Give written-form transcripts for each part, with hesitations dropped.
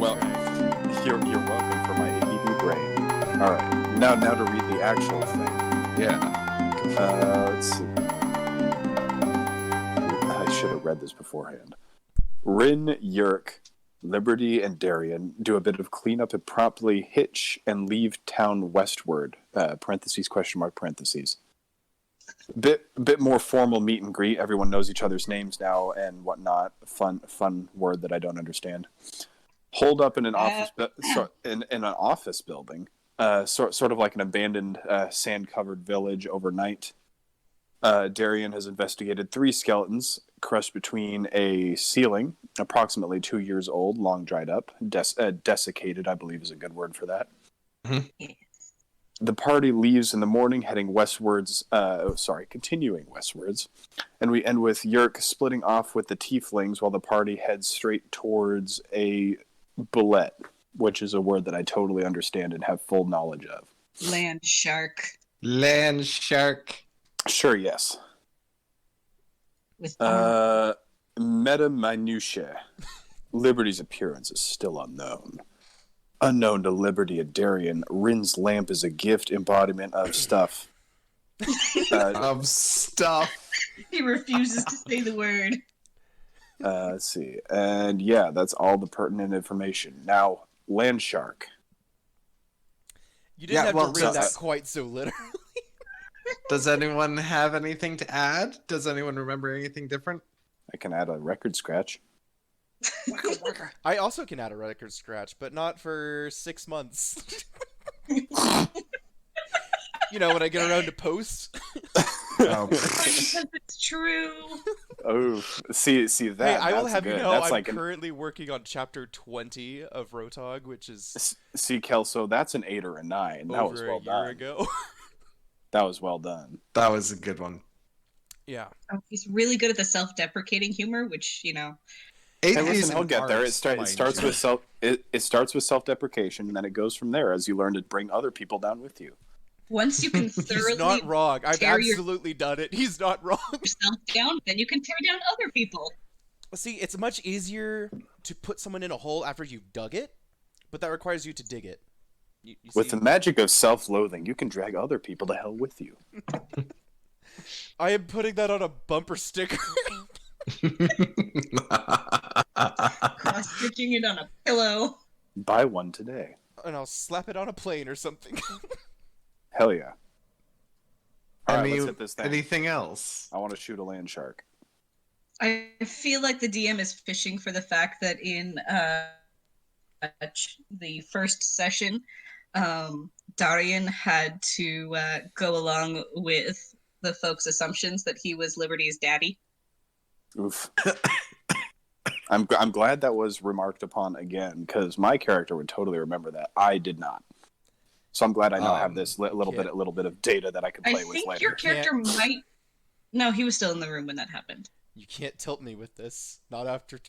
well, you're welcome for my ADD brain. All right, now to read the actual thing. Yeah. Let's see. I should have read this beforehand. Rin, Yerk, Liberty, and Darien do a bit of cleanup and promptly hitch and leave town westward. Parentheses, question mark, parentheses. Bit more formal meet and greet. Everyone knows each other's names now and whatnot. Fun word that I don't understand. Hold up in an in an office building, sort of like an abandoned sand-covered village overnight. Darien has investigated 3 skeletons crushed between a ceiling, approximately 2 years old, long dried up, desiccated, I believe is a good word for that. Mm-hmm. The party leaves in the morning, heading westwards. Continuing westwards, and we end with Yerk splitting off with the tieflings while the party heads straight towards a bullet, which is a word that I totally understand and have full knowledge of. Land shark. Land shark. Sure, yes. With Meta minutiae. Liberty's appearance is still unknown. Unknown to Liberty and Darien, Rin's lamp is a gift embodiment of stuff. Of stuff. He refuses to say the word. Let's see. And yeah, that's all the pertinent information. Now, land shark. You didn't have to read that so- quite so literally. Does anyone have anything to add? Does anyone remember anything different? I can add a record scratch. I also can add a record scratch, but not for 6 months. You know, when I get around to post. Oh. Because it's true. Oh, see that. Hey, I will that's have good. you know, That's I'm like currently working on chapter 20 of Rotog, which is see, Kelso, that's an 8 or a 9. That was over well a year done. ago. That was well done. That was a good one. Yeah. Oh, he's really good at the self-deprecating humor, which, you know. Hey, Atheism listen, he'll get there. It arts, starts mind with you. it starts with self-deprecation, and then it goes from there as you learn to bring other people down with you. Once you can thoroughly He's not wrong. I've tear absolutely done it. He's not wrong. yourself down, then you can tear down other people. See, it's much easier to put someone in a hole after you've dug it, but that requires you to dig it. You With see? the magic of self-loathing, you can drag other people to hell with you. I am putting that on a bumper sticker. Cross-stitching it on a pillow. Buy one today. And I'll slap it on a plane or something. Hell yeah. All right, let's hit this thing. Anything else? I want to shoot a land shark. I feel like the DM is fishing for the fact that in the first session, Darien had to go along with the folks' assumptions that he was Liberty's daddy. Oof. I'm glad that was remarked upon again, because my character would totally remember that. I did not. So I'm glad I now have this little bit of data that I can play I with think later. your character might. No, he was still in the room when that happened. You can't tilt me with this. Not after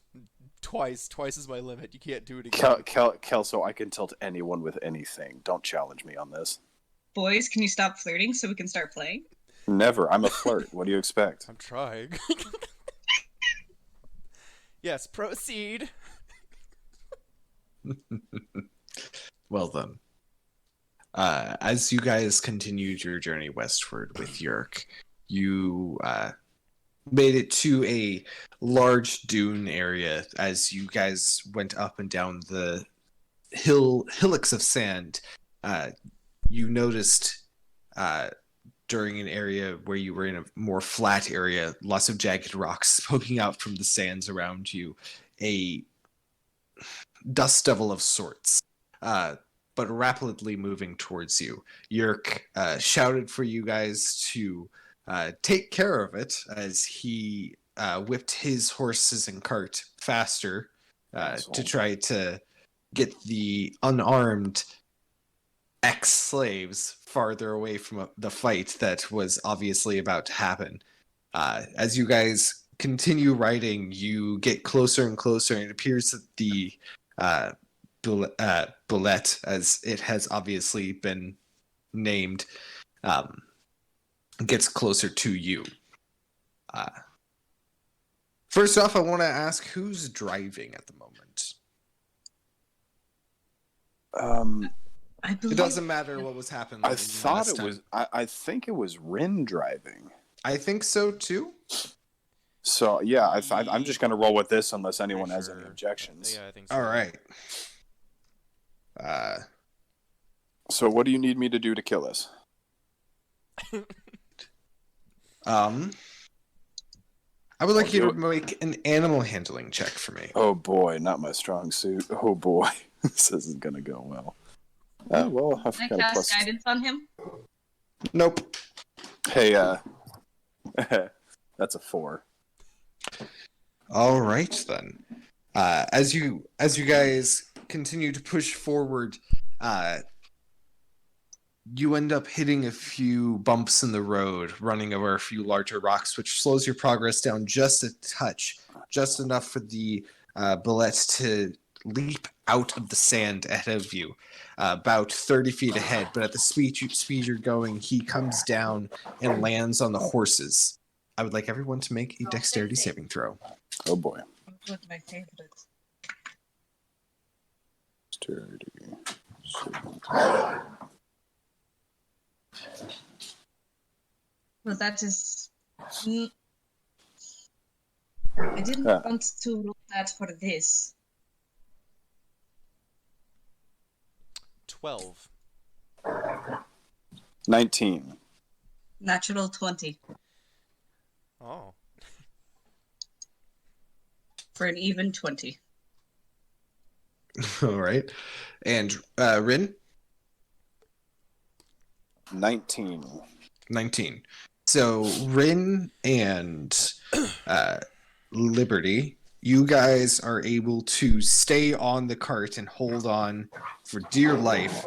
twice. Twice is my limit. You can't do it again. Kelso, I can tilt anyone with anything. Don't challenge me on this. Boys, can you stop flirting so we can start playing? Never. I'm a flirt. What do you expect? I'm trying. Yes, proceed. Well then. As you guys continued your journey westward with Yerk, you made it to a large dune area as you guys went up and down the hillocks of sand. You noticed during an area where you were in a more flat area, lots of jagged rocks poking out from the sands around you, a dust devil of sorts, but rapidly moving towards you. Yerk shouted for you guys to take care of it as he whipped his horses and cart faster to try to get the unarmed ex-slaves farther away from the fight that was obviously about to happen. As you guys continue riding, you get closer and closer, and it appears that the Bullet, as it has obviously been named, gets closer to you. First off, I want to ask who's driving at the moment. I believe It doesn't matter what was happening. I thought last it time. was. I think it was Rin driving. I think so too. So yeah, I'm just gonna roll with this unless anyone Pretty has any sure. objections. Yeah, I think so. All right. So what do you need me to do to kill us? I would like I'll you do to make an animal handling check for me. Oh boy, not my strong suit. Oh boy, this isn't gonna go well. Well, I've Can I got a cast plus. guidance on him? Nope. Hey, that's a 4. All right then. As you guys continue to push forward, you end up hitting a few bumps in the road, running over a few larger rocks, which slows your progress down just a touch, just enough for the bullet to leap out of the sand ahead of you, about 30 feet ahead. But at the speed you're going, he comes down and lands on the horses. I would like everyone to make a dexterity saving throw. Oh boy. One of my favorites. Dexterity. Well, that is. I didn't want to roll that for this. 12. 19. Natural 20 Oh. for an even 20. All right. And Rin? 19. 19. So Rin and Liberty, you guys are able to stay on the cart and hold on for dear life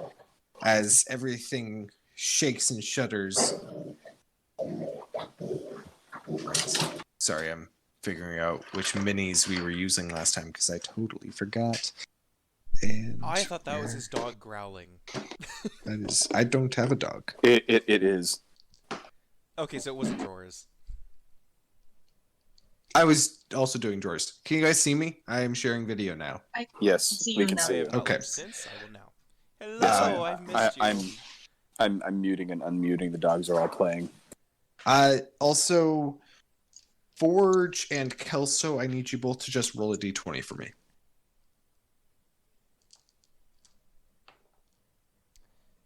as everything shakes and shudders. Sorry, I'm figuring out which minis we were using last time because I totally forgot. And I thought that was his dog growling. that is, I don't have a dog. It is. Okay, so it wasn't drawers. I was also doing drawers. Can you guys see me? I am sharing video now. Yes, See we you can now. see it. Okay. Since I will now. Hello, Yes, I've missed you. I'm muting and unmuting. The dogs are all playing. Also, Forge and Kelso, I need you both to just roll a d20 for me.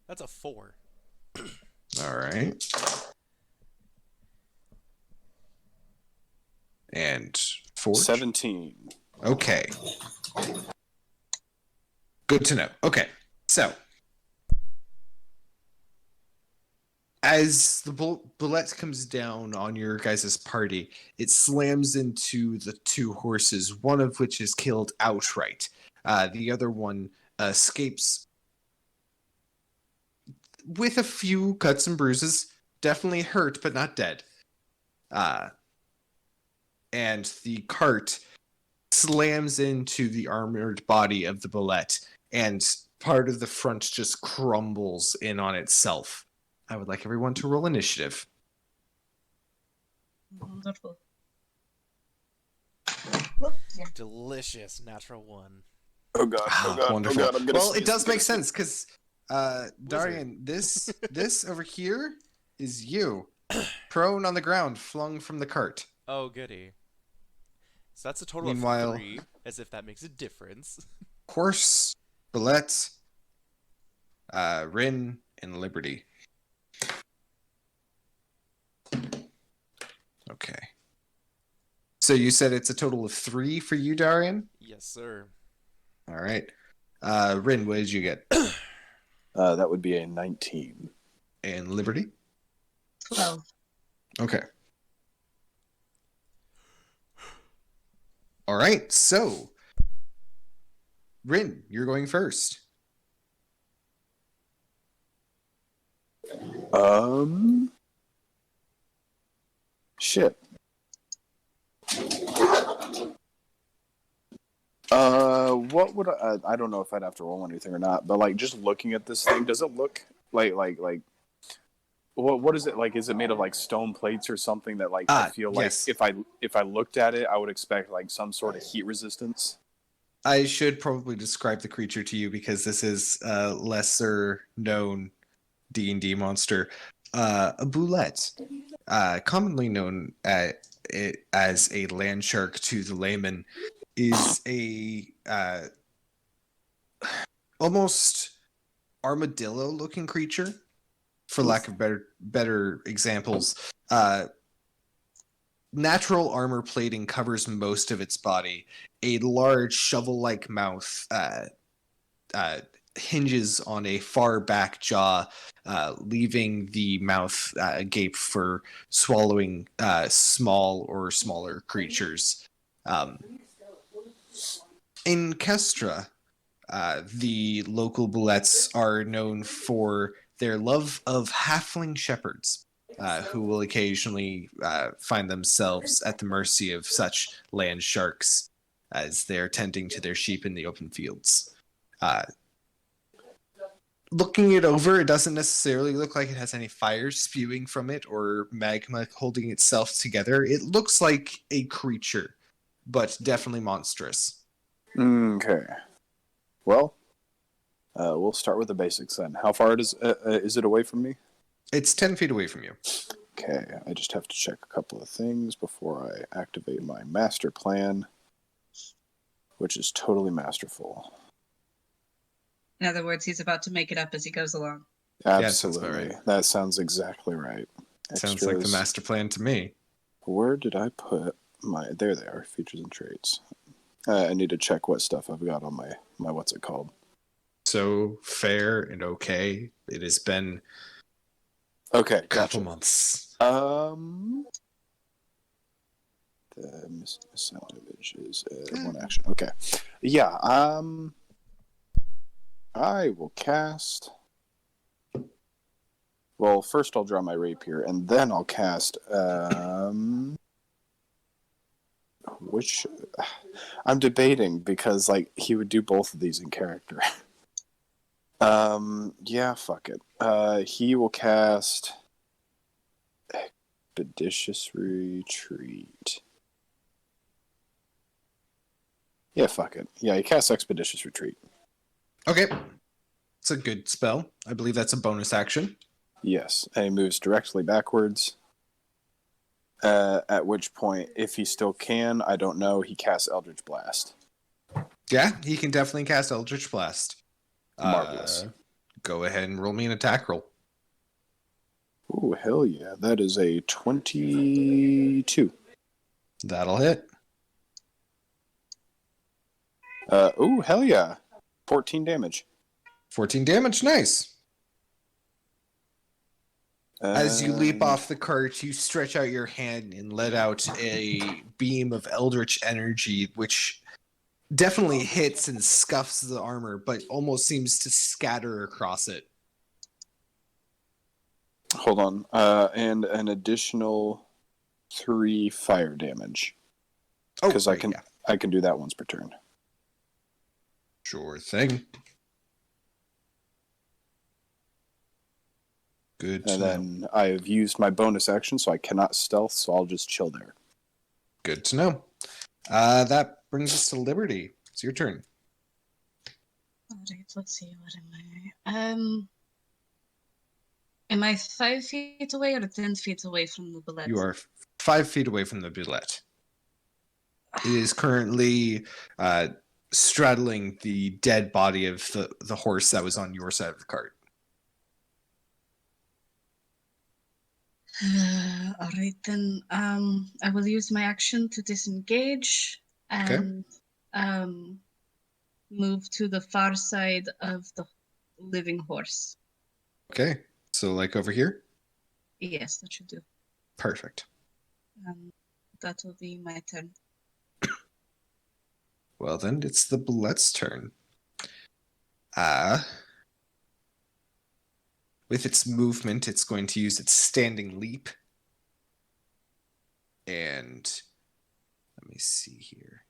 That's a 4. All right. And Forge? 17. Okay. Good to know. Okay, so as the bullet comes down on your guys' party, it slams into the two horses, one of which is killed outright. The other one escapes with a few cuts and bruises, definitely hurt, but not dead. And the cart slams into the armored body of the bullet, and part of the front just crumbles in on itself. I would like everyone to roll initiative. Wonderful. Delicious. Natural 1. Oh god. Oh god. Wonderful. Oh god. I'm gonna Well, it sneeze, does I'm gonna make sense because Darian, this over here is you, prone on the ground, flung from the cart. Oh, goody. So that's a total Meanwhile- of 3, as if that makes a difference. Horse, Bullet, Rin, and Liberty. Okay. So you said it's a total of 3 for you, Darian? Yes, sir. All right. Rin, what did you get? That would be a 19. And Liberty? 12. Okay. All right. So, Rin, you're going first. Shit. What would I don't know if I'd have to roll anything or not, but like just looking at this thing, does it look like what is it like? Is it made of like stone plates or something that like I feel like yes. if I looked at it, I would expect like some sort of heat resistance? I should probably describe the creature to you because this is a lesser known D&D monster. A boulette, commonly known as a land shark to the layman, is a almost armadillo-looking creature, for lack of better examples. Natural armor plating covers most of its body. A large shovel-like mouth hinges on a far back jaw, leaving the mouth agape for swallowing small or smaller creatures. In Kestra, the local bullets are known for their love of halfling shepherds, who will occasionally find themselves at the mercy of such land sharks as they are tending to their sheep in the open fields. Looking it over, it doesn't necessarily look like it has any fire spewing from it or magma holding itself together. It looks like a creature, but definitely monstrous. Okay. Well, we'll start with the basics then. How far is it away from me? It's 10 feet away from you. Okay, I just have to check a couple of things before I activate my master plan, which is totally masterful. In other words, he's about to make it up as he goes along. Absolutely. Yes, That sounds exactly right. Sounds like the master plan to me. Where did I put my... There they are, features and traits. I need to check what stuff I've got on my what's it called? So fair and okay. It has been Okay, a couple gotcha. months. The sound image is one action. Okay. Yeah, I will cast... Well, first I'll draw my rapier, and then I'll cast... Which... I'm debating, because, like, he would do both of these in character. Yeah, fuck it. He will cast... Expeditious Retreat. Yeah, fuck it. Yeah, he casts Expeditious Retreat. Okay. It's a good spell. I believe that's a bonus action. Yes, and he moves directly backwards. At which point, if he still can, I don't know, he casts Eldritch Blast. Yeah, he can definitely cast Eldritch Blast. Marvelous. Go ahead and roll me an attack roll. Ooh, hell yeah. That is a 22. That'll hit. Ooh, hell yeah. 14 damage. 14 damage, nice. As you leap off the cart, you stretch out your hand and let out a beam of eldritch energy, which definitely hits and scuffs the armor, but almost seems to scatter across it. Hold on. And an additional 3 fire damage. Because right, yeah. I can do that once per turn. Sure thing. Good to And know. then I have used my bonus action, so I cannot stealth, so I'll just chill there. Good to know. That brings us to Liberty. It's your turn. Alright, let's see, what am I? Am I 5 feet away or 10 feet away from the bullet? You are 5 feet away from the bullet. It is currently straddling the dead body of the horse that was on your side of the cart. Alright then, I will use my action to disengage and move to the far side of the living horse. Okay, so like over here? Yes, that should do. Perfect. That will be my turn. Well then, it's the bullet's turn. With its movement, it's going to use its standing leap. And let me see here.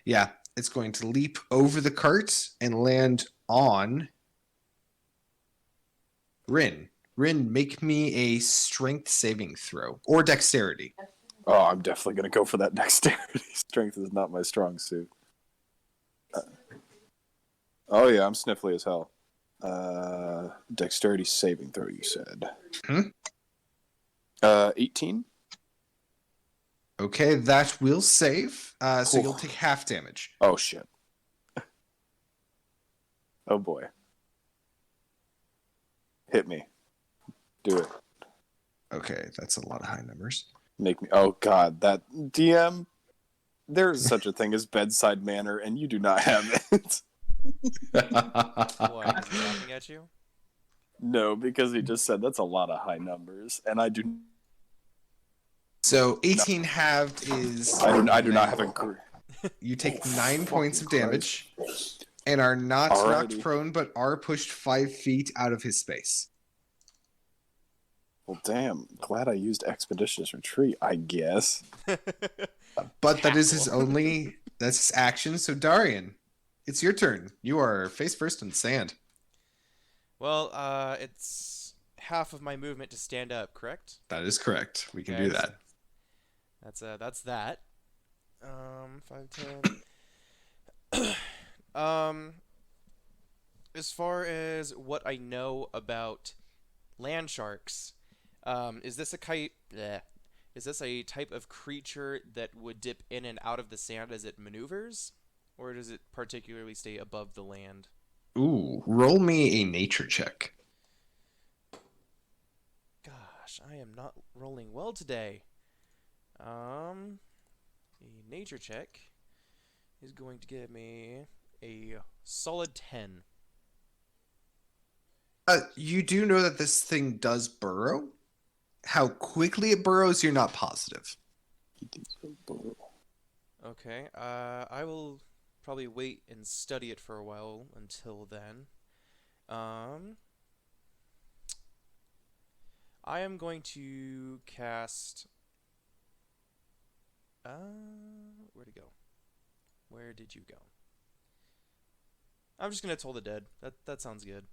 Yeah, it's going to leap over the cart and land on Rin. Rin, make me a strength saving throw or dexterity. Oh, I'm definitely going to go for that dexterity. Strength is not my strong suit. Oh, yeah, I'm sniffly as hell. Dexterity saving throw, you said. 18? Okay, that will save. So Cool. you'll take half damage. Oh, shit. Oh, boy. Hit me. Do it. Okay, that's a lot of high numbers. Make me. Oh, God. That. DM, there is such a thing as bedside manner, and you do not have it. What? Is he laughing at you? No, because he just said that's a lot of high numbers, and I do. So 18 halved is. I do not have a. You take Oh, 9 points of fucking damage and are not knocked Alrighty. prone, but are pushed 5 feet out of his space. Well, damn. Glad I used Expeditious Retreat, I guess. But that is his only. That's his action. So Darian, it's your turn. You are face first in sand. Well, it's half of my movement to stand up, correct? That is correct. We can Okay, do that. That's that. 5, 10. As far as what I know about land sharks, is this a Is this a type of creature that would dip in and out of the sand as it maneuvers, or does it particularly stay above the land? Ooh, roll me a nature check. Gosh, I am not rolling well today. A nature check is going to give me a solid 10. You do know that this thing does burrow. How quickly it burrows, you're not positive. Okay, I will probably wait and study it for a while until then. I am going to cast... where'd it go? Where did you go? I'm just gonna Toll the Dead. That sounds good.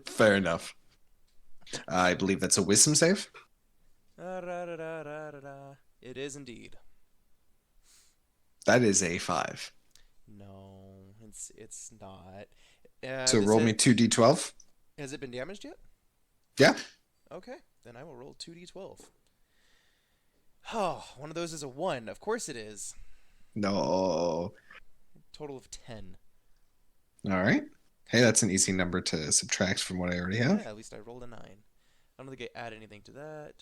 Fair enough. I believe that's a wisdom save. It is indeed. That is a 5. No, it's not. So roll me 2d12. Has it been damaged yet? Yeah. Okay, then I will roll 2d12. Oh, one of those is a 1. Of course it is. No. Total of 10. All right. Hey, that's an easy number to subtract from what I already have. Yeah, at least I rolled a 9. I don't think I add anything to that.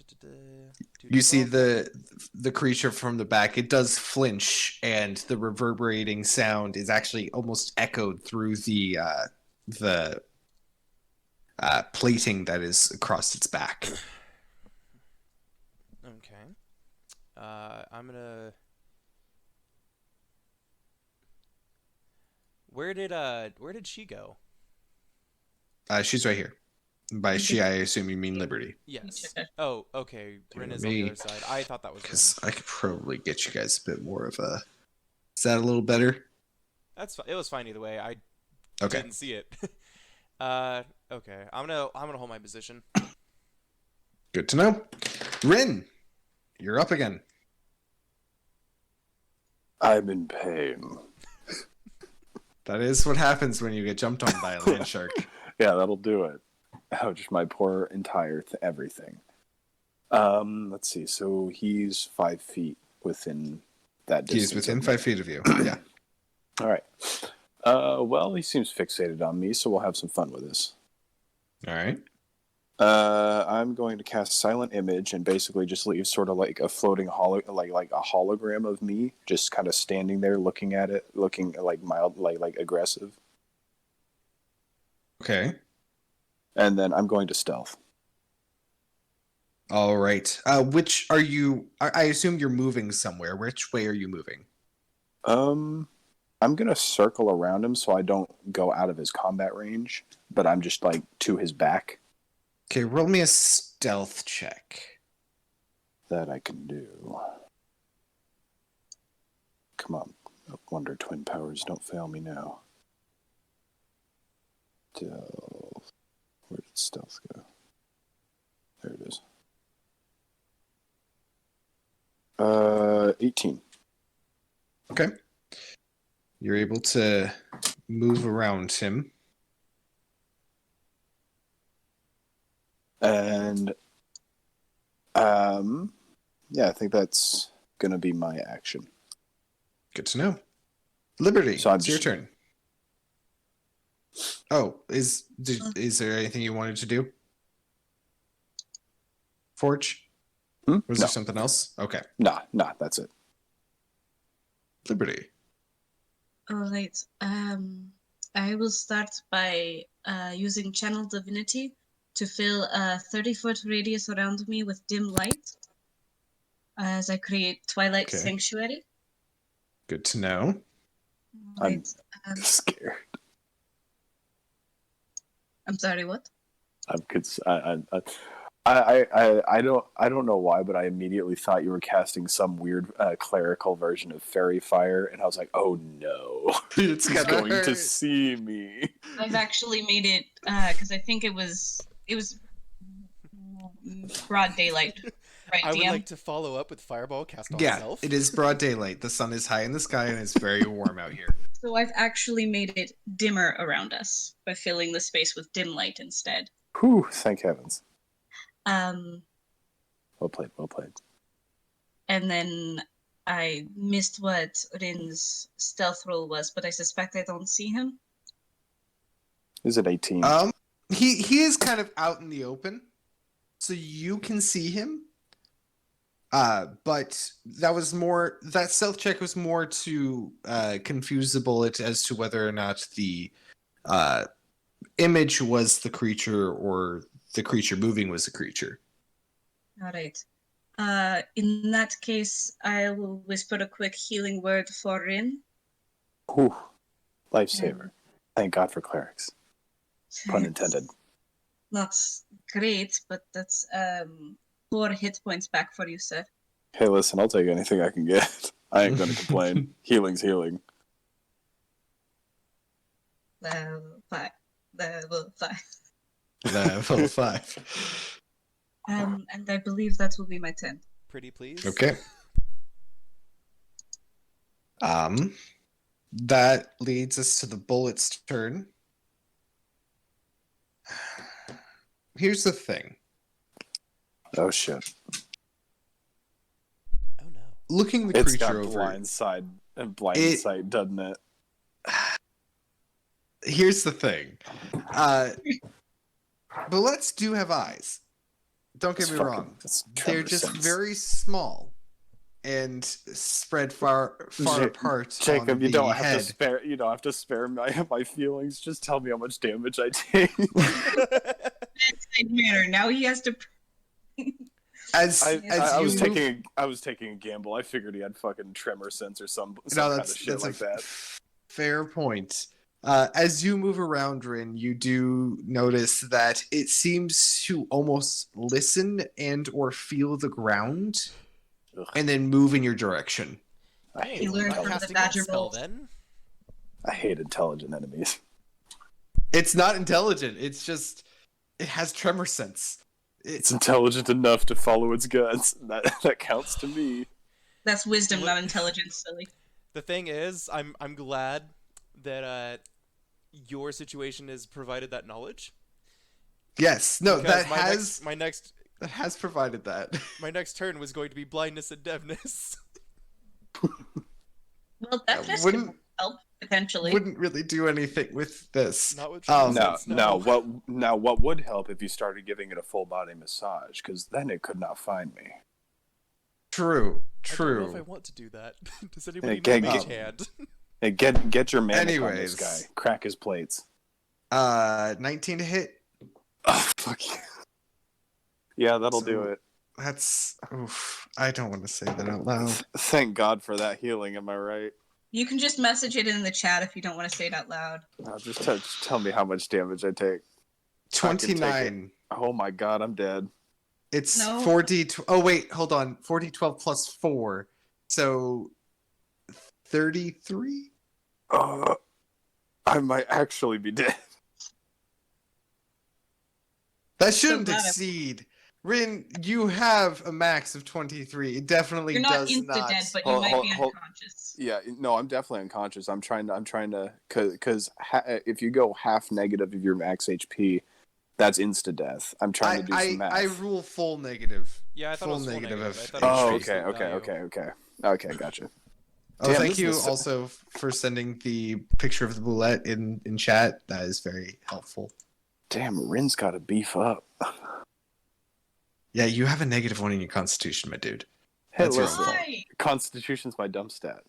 You see the creature from the back. It does flinch, and the reverberating sound is actually almost echoed through the plating that is across its back. Okay. I'm gonna. Where did she go? She's right here. By she, I assume you mean Liberty. Yes. Oh, okay. Rin is on Me, the other side. I thought that was because Rin. I could probably get you guys a bit more of a. Is that a little better? That's fine. It was fine either way. I Okay. didn't see it. Okay. I'm gonna hold my position. Good to know. Rin, you're up again. I'm in pain. That is what happens when you get jumped on by a land shark. Yeah, that'll do it. Ouch, my poor entire everything. Let's see. So he's 5 feet within that distance. He's within 5 feet of you. Yeah. All right. Well, he seems fixated on me, so we'll have some fun with this. All right. I'm going to cast Silent Image and basically just leave sort of like a floating like a hologram of me, just kind of standing there looking at it, looking like mild, like aggressive. Okay. And then I'm going to stealth. All right. Which are you? I assume you're moving somewhere. Which way are you moving? I'm gonna circle around him so I don't go out of his combat range, but I'm just like to his back. Okay, roll me a stealth check. That I can do. Come on, Wonder Twin powers, don't fail me now. Where did stealth go? There it is. 18. Okay. You're able to move around him. And yeah, I think that's gonna be my action. Good to know. Liberty, So I'm it's your just- turn. Oh, is there anything you wanted to do? Forge? Was No, there something else? Okay. nah, that's it. Liberty. All right. I will start by using Channel Divinity to fill a 30-foot radius around me with dim light as I create Twilight Okay. Sanctuary. Good to know. Right. Scared. I'm sorry, what? I don't know why, but I immediately thought you were casting some weird clerical version of fairy fire, and I was like, oh no, It's he's gonna going to hurt. see me. I've actually made it because I think it was broad daylight, right? I would DM? like to follow up with Fireball cast on Yeah, self. it is broad daylight. The sun is high in the sky and it's very warm out here. So I've actually made it dimmer around us by filling the space with dim light instead. Whew, thank heavens. Um, Well played, well played. and then I missed what Rin's stealth roll was, but I suspect I don't see him. Is it 18? He is kind of out in the open, so you can see him. But that stealth check was more to confuse the bullet as to whether or not the image was the creature or the creature moving was the creature. All right. In that case, I will whisper a quick healing word for Rin. Whew. Lifesaver. Thank God for clerics. Pun intended. Not great, but that's 4 hit points back for you, sir. Hey, listen, I'll take anything I can get. I ain't gonna complain. Healing's healing. Level 5. Level 5. Level 5. And I believe that will be my turn. Pretty please. Okay. That leads us to the bullet's turn. Here's the thing. Oh shit. Oh no. Looking the It's got creature over. blind sight, doesn't it? Here's the thing. Bullets do have eyes. Don't get me wrong. They're just very small and spread far apart. Jacob, on you the don't have head. to spare. You don't have to spare my feelings. Just tell me how much damage I take. Manner. Now he has to. I was move- taking a gamble. I figured he had fucking tremor sense or some No, kind of shit like that. Fair point. As you move around, Rin, you do notice that it seems to almost listen and or feel the ground, Ugh. and then move in your direction. I Hey, hate You learned I'm from the casting that badger spell rolls. then. I hate intelligent enemies. It's not intelligent. It's just it has tremor sense. It's intelligent enough to follow its guts. That counts to me. That's wisdom, not intelligence, silly. The thing is, I'm glad that your situation has provided that knowledge. Yes. No, Because that my next has provided that. my next turn was going to be blindness and deafness. Well, that could wouldn't help potentially. wouldn't really do anything with this. Not with Oh, tremor sense, no. What would help if you started giving it a full body massage? Because then it could not find me. True. I don't know if I True. want to do that. Does anybody Hey, know get- Mage Hand? Hey, get your man on Anyways. this guy. Crack his plates. 19 to hit. Oh fuck you. Yeah, that'll do So- it. That's. Oof. I don't want to say that out loud. Thank God for that healing. Am I right? You can just message it in the chat if you don't want to say it out loud. No, just tell me how much damage I take. 29. Oh my God, I'm dead. It's No. 4d. Oh wait, hold on. 4d12 plus 4, so 33. I might actually be dead. That shouldn't glad I- exceed. Rin, you have a max of 23. It definitely You're not does insta not. dead, but you Hold- might hold- be hold- unconscious. Yeah, no, I'm definitely unconscious. I'm trying to, because if you go half negative of your max HP, that's insta death. I'm trying to do some math. I rule full negative. Yeah, I thought it was full negative. I of thought it was Oh, HP. absolute okay, gotcha. Oh, Damn, thank this you is a- also for sending the picture of the bullet in chat. That is very helpful. Damn, Rin's got to beef up. Yeah, you have a -1 in your constitution, my dude. Hey, That's your listen, fault. Why? Constitution's my dumb stat.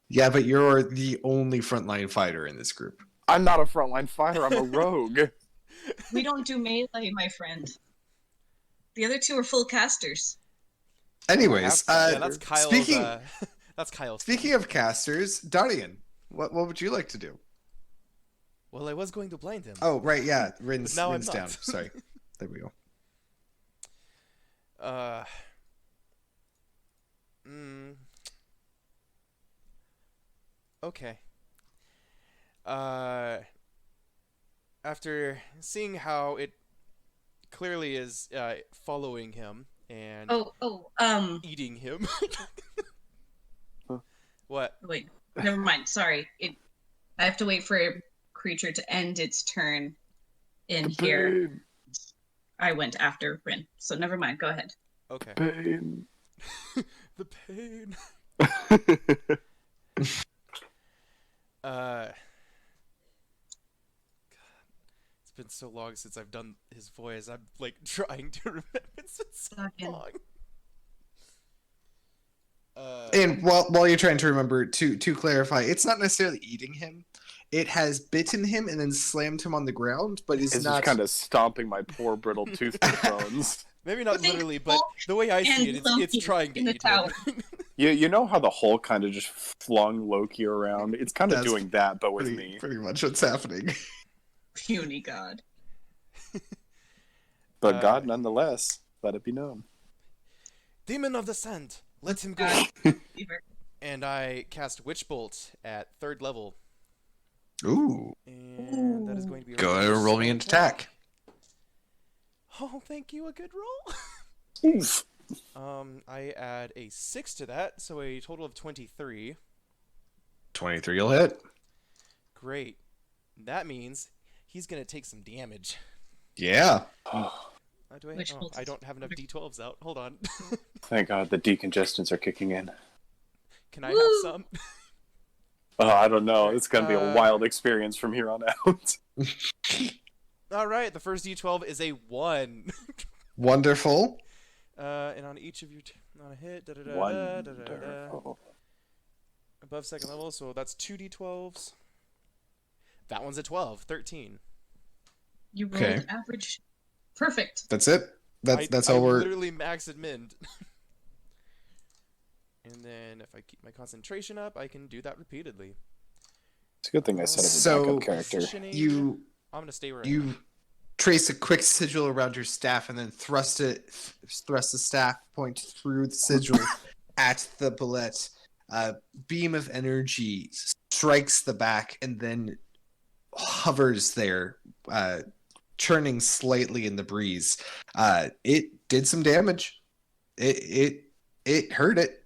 Yeah, but you're the only frontline fighter in this group. I'm not a frontline fighter. I'm a rogue. We don't do melee, my friend. The other two are full casters. Anyways, Yeah, that's Kyle's. speaking That's Kyle's. speaking of casters, Darian, what would you like to do? Well, I was going to blind him. Oh, right, yeah, Rin's, Now I'm Rin's not. down. Sorry, there we go. Mm, okay. After seeing how it clearly is following him and eating him. What? Wait, never mind. Sorry. I have to wait for a creature to end its turn in here. Pain, I went after Rin, so never mind. Go ahead. Okay. pain. The pain. It's been so long since I've done his voice. I'm like trying to remember. It's been so Fucking- long. And while you're trying to remember, to clarify, it's not necessarily eating him. It has bitten him and then slammed him on the ground, but It's is just not. kind of stomping my poor brittle toothpick bones. maybe not Think literally, but Hulk the way I see it, and it's Loki trying to in the eat tower. him. You know how the Hulk kind of just flung Loki around? It's kind of That's doing that, but with pretty, me. pretty much what's happening. Puny god. But God, nonetheless, let it be known. Demon of the Sand, let him go. Fever. And I cast Witch Bolt at 3rd level. Ooh, And that is going to be a go regular ahead and roll me spell an attack. Oh, thank you. A good roll. Oof. I add a 6 to that, so a total of 23. 23 will hit. Great. That means he's gonna take some damage. Yeah. Which bolts I is- don't have enough d12s out. Hold on. Thank God the decongestants are kicking in. Can I have Woo! some? Oh, I don't know. It's going to be a wild experience from here on out. All right. The first d12 is a 1. Wonderful. And on each of your on a hit, Wonderful. above 2nd level, so that's 2 d12s. That one's a 12, 13. You rolled Okay. average. Perfect. That's it. That's I all we're. literally max admin. And then if I keep my concentration up, I can do that repeatedly. It's a good thing I set up a So, backup character. Positioning, You I'm gonna stay where I am. you trace a quick sigil around your staff and then thrust the staff point through the sigil at the bullet. A beam of energy strikes the back and then hovers there, churning slightly in the breeze. It did some damage. It hurt it.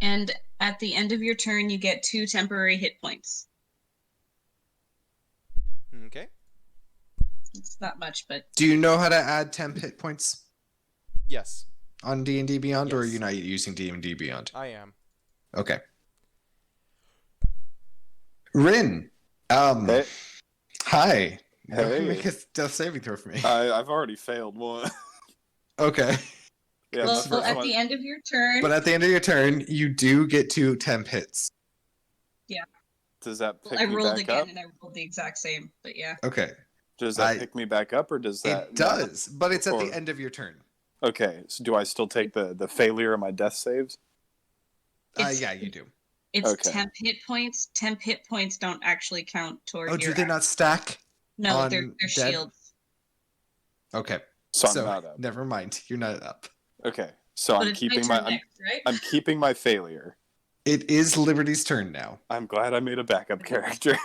And at the end of your turn, you get 2 temporary hit points. Okay. It's not much, but Do you know how to add temp hit points Yes, on D&D Beyond, or are Yes. you not using D&D Beyond? I am. Okay. Rin, Hey, hi. Hey. Make a death saving throw for me. I've already failed one. Okay. Yeah, well, the first at one. the end of your turn, But at the end of your turn, you do get 2 temp hits. Does that pick I me rolled back again up? and I rolled the exact same. But yeah, Okay. Does that I- pick me back up, or does that? It does, but it's at Or- the end of your turn. Okay, so do I still take the failure of my death saves? It's- Yeah, you do. it's Okay. temp hit points. Temp hit points don't actually count toward Oh, your. do they not stack? No, on they're dead? shields. Okay. So I'm So, not up. never mind. You're not up. Okay, so But I'm it's keeping my my turn next, right? I'm keeping my failure. It is Liberty's turn now. I'm glad I made a backup character.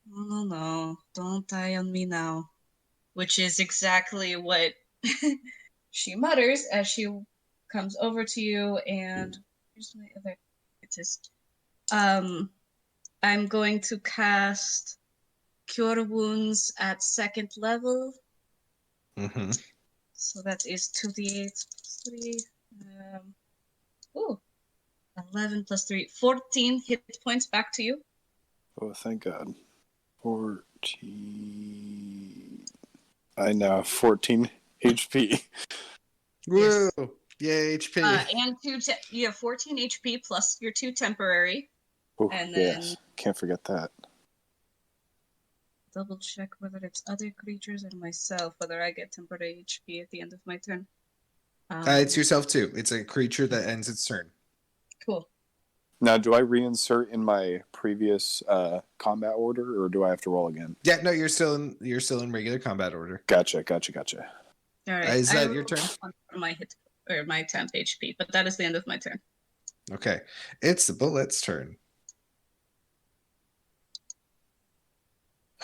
No, don't die on me now. which is exactly what she mutters as she comes over to you. And here's my other artist. I'm going to cast Cure Wounds at 2nd level. Mm-hmm. So that is 2d8 plus 3. Ooh, 11 plus 3. 14 hit points back to you. Oh, thank God. 14. I now have 14 HP. Woo! Yay, HP. And you have 14 HP plus your 2 temporary. Oh, And then- yes. Can't forget that. Double check whether it's other creatures or myself, whether I get temporary HP at the end of my turn. It's yourself too. It's a creature that ends its turn. Cool. Now, do I reinsert in my previous combat order, or do I have to roll again? Yeah, no, you're still in regular combat order. Gotcha. All right. Is that I your turn? rolled on my hit or my temp HP, but that is the end of my turn. Okay, it's the bullet's turn.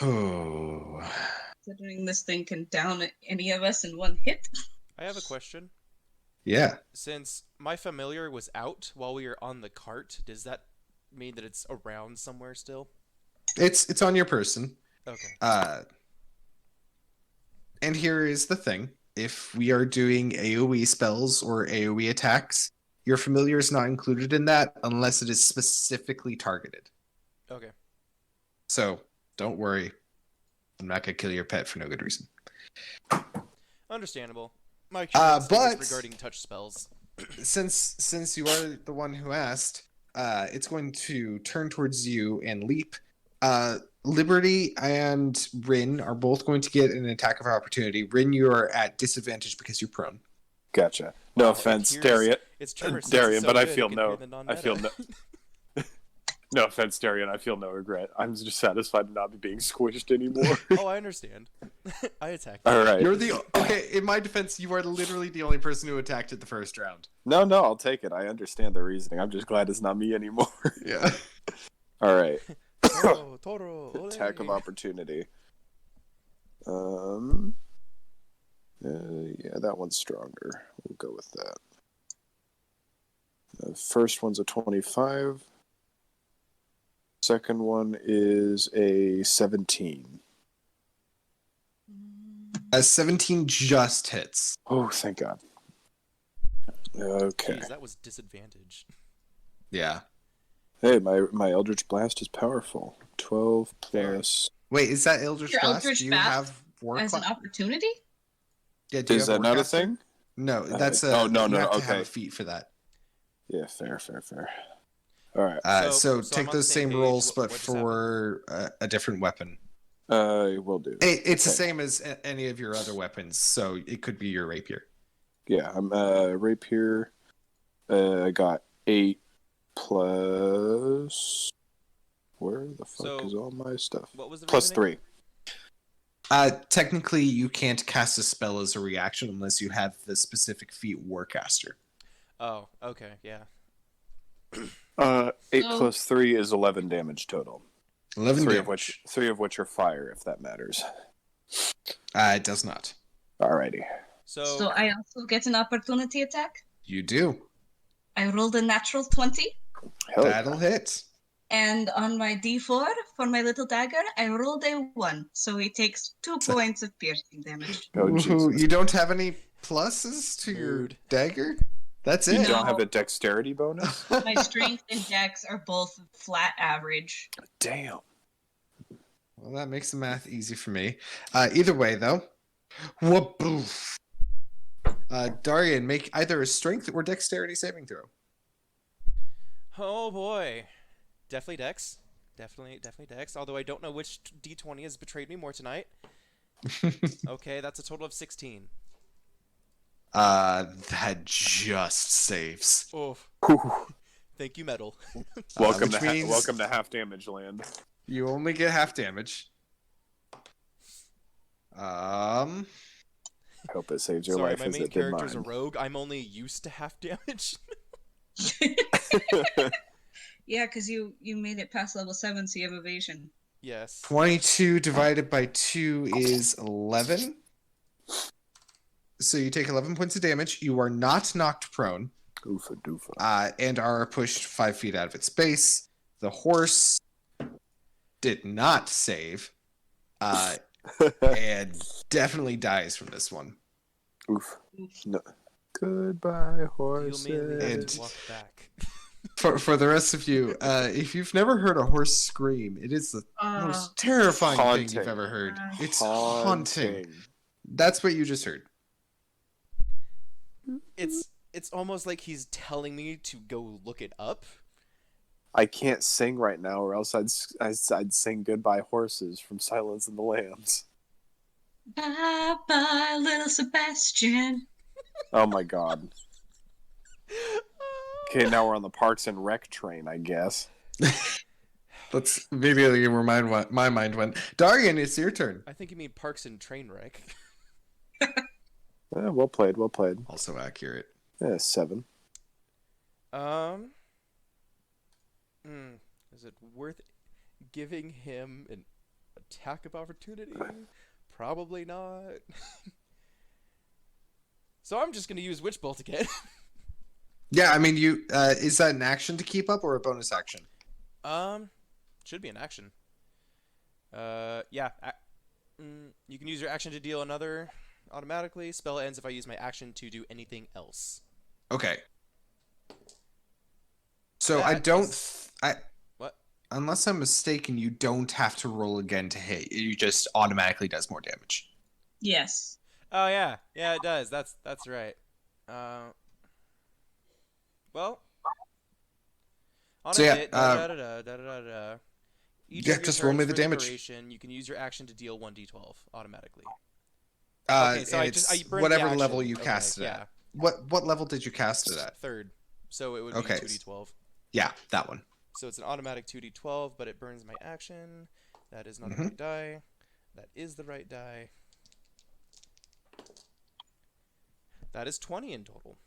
Oh, Considering this thing can down any of us in one hit. I have a question. yeah. Since my familiar was out while we were on the cart, does that mean that it's around somewhere still? It's on your person. Okay. And here is the thing. If we are doing AoE spells or AoE attacks, your familiar is not included in that unless it is specifically targeted. Okay. So, don't worry. I'm not going to kill your pet for no good reason. Understandable. My curiosity but- was regarding touch spells. Since you are the one who asked, it's going to turn towards you and leap. Liberty and Rin are both going to get an attack of opportunity. Rin, you are at disadvantage because you're prone. Gotcha. No Wow, offense, it hears- Darian. Its tremor sense is Darian, so but I good, it feel can no. hear the I feel non-meta. no. No offense, Darian. I feel no regret. I'm just satisfied to not be being squished anymore. Oh, I understand. I attacked. All right. You're the okay. In my defense, you are literally the only person who attacked it the first round. No, I'll take it. I understand the reasoning. I'm just glad it's not me anymore. Yeah. All right. Toro, ole. Attack of opportunity. Yeah, that one's stronger. We'll go with that. The first one's a 25. Second one is a 17. 17 just hits. Oh, thank God. Okay. Jeez, that was disadvantage. Yeah. Hey, my Eldritch Blast is powerful. 12 plus. Wait, is that Eldritch Your Blast? Eldritch Do you Blast have war As an cla- opportunity? Yeah, do you Is have that not a Warcaster? thing? No, that's a. oh, no, you have to have okay. a feat for that. Yeah, fair. All right. So I'm Take on the those same same page. rolls, What but just for a different weapon. Will do. It's the Okay. same as any of your other weapons, so it could be your rapier. Yeah, I'm rapier. I got 8 plus. Where the fuck So, is all my stuff? What was the Plus reasoning? 3. Technically, you can't cast a spell as a reaction unless you have the specific feat Warcaster. Oh, okay, yeah. 8 So- plus 3 is 11 damage total. 11 Three damage. of which are fire, if that matters. It does not. Alrighty. So I also get an opportunity attack. You do. I rolled a natural 20. Hell yeah. That'll hit. And on my d4 for my little dagger, I rolled a 1. So he takes 2 points of piercing damage. Oh, Woohoo. Jesus. You don't have any pluses to your Mood. dagger? That's You it. don't have No. a dexterity bonus? My strength and dex are both flat average. Damn. Well, that makes the math easy for me. Either way, though. Whoop-boof. Darian, make either a strength or dexterity saving throw. Oh boy. Definitely Dex. Definitely Dex. Although I don't know which D20 has betrayed me more tonight. Okay, that's a total of 16. That just saves. Oof. Thank you, Metal. Welcome which means- welcome to half damage land. You only get half damage. I hope it saves your Sorry, life my as main it did character's a mine. rogue. I'm only used to half damage. Yeah, because you made it past level 7, so you have evasion. Yes. 22 divided by 2 is 11. So you take 11 points of damage. You are not knocked prone, Oofa doofa. and are pushed 5 feet out of its base. The horse did not save, and definitely dies from this one. Oof. No. Goodbye, You horses. immediately And- walk back. For the rest of you, if you've never heard a horse scream, it is the most terrifying thing Haunting. you've ever heard. It's Haunting. haunting. That's what you just heard. It's almost like he's telling me to go look it up. I can't sing right now, or else I'd sing "Goodbye Horses" from Silence of the Lambs. Bye bye, little Sebastian. Oh my god. Okay, now we're on the Parks and Rec train, I guess. That's immediately where my mind went. Darian, it's your turn. I think you mean Parks and Trainwreck. Well played, well played. Also accurate. 7. Is it worth giving him an attack of opportunity? Probably not. So I'm just gonna use Witch Bolt again. Yeah, I mean, you is that an action to keep up or a bonus action? Should be an action. Yeah. You can use your action to deal another automatically. Spell ends if I use my action to do anything else. Okay. So What? unless I'm mistaken, you don't have to roll again to hit. It just automatically does more damage. Yes. Oh yeah, yeah it does. That's right. Well. On So a yeah, hit, Each yeah, of your just roll me turns the for damage. duration, you can use your action to deal 1d12 automatically. Okay, so I burned the whatever action. level you Okay, cast it yeah. at. What level did you cast it at? Third. So it would Okay. be 2d12. Yeah, that one. So it's an automatic 2d12, but it burns my action. That is not Mhm. the right die. That is the right die. That is 20 in total.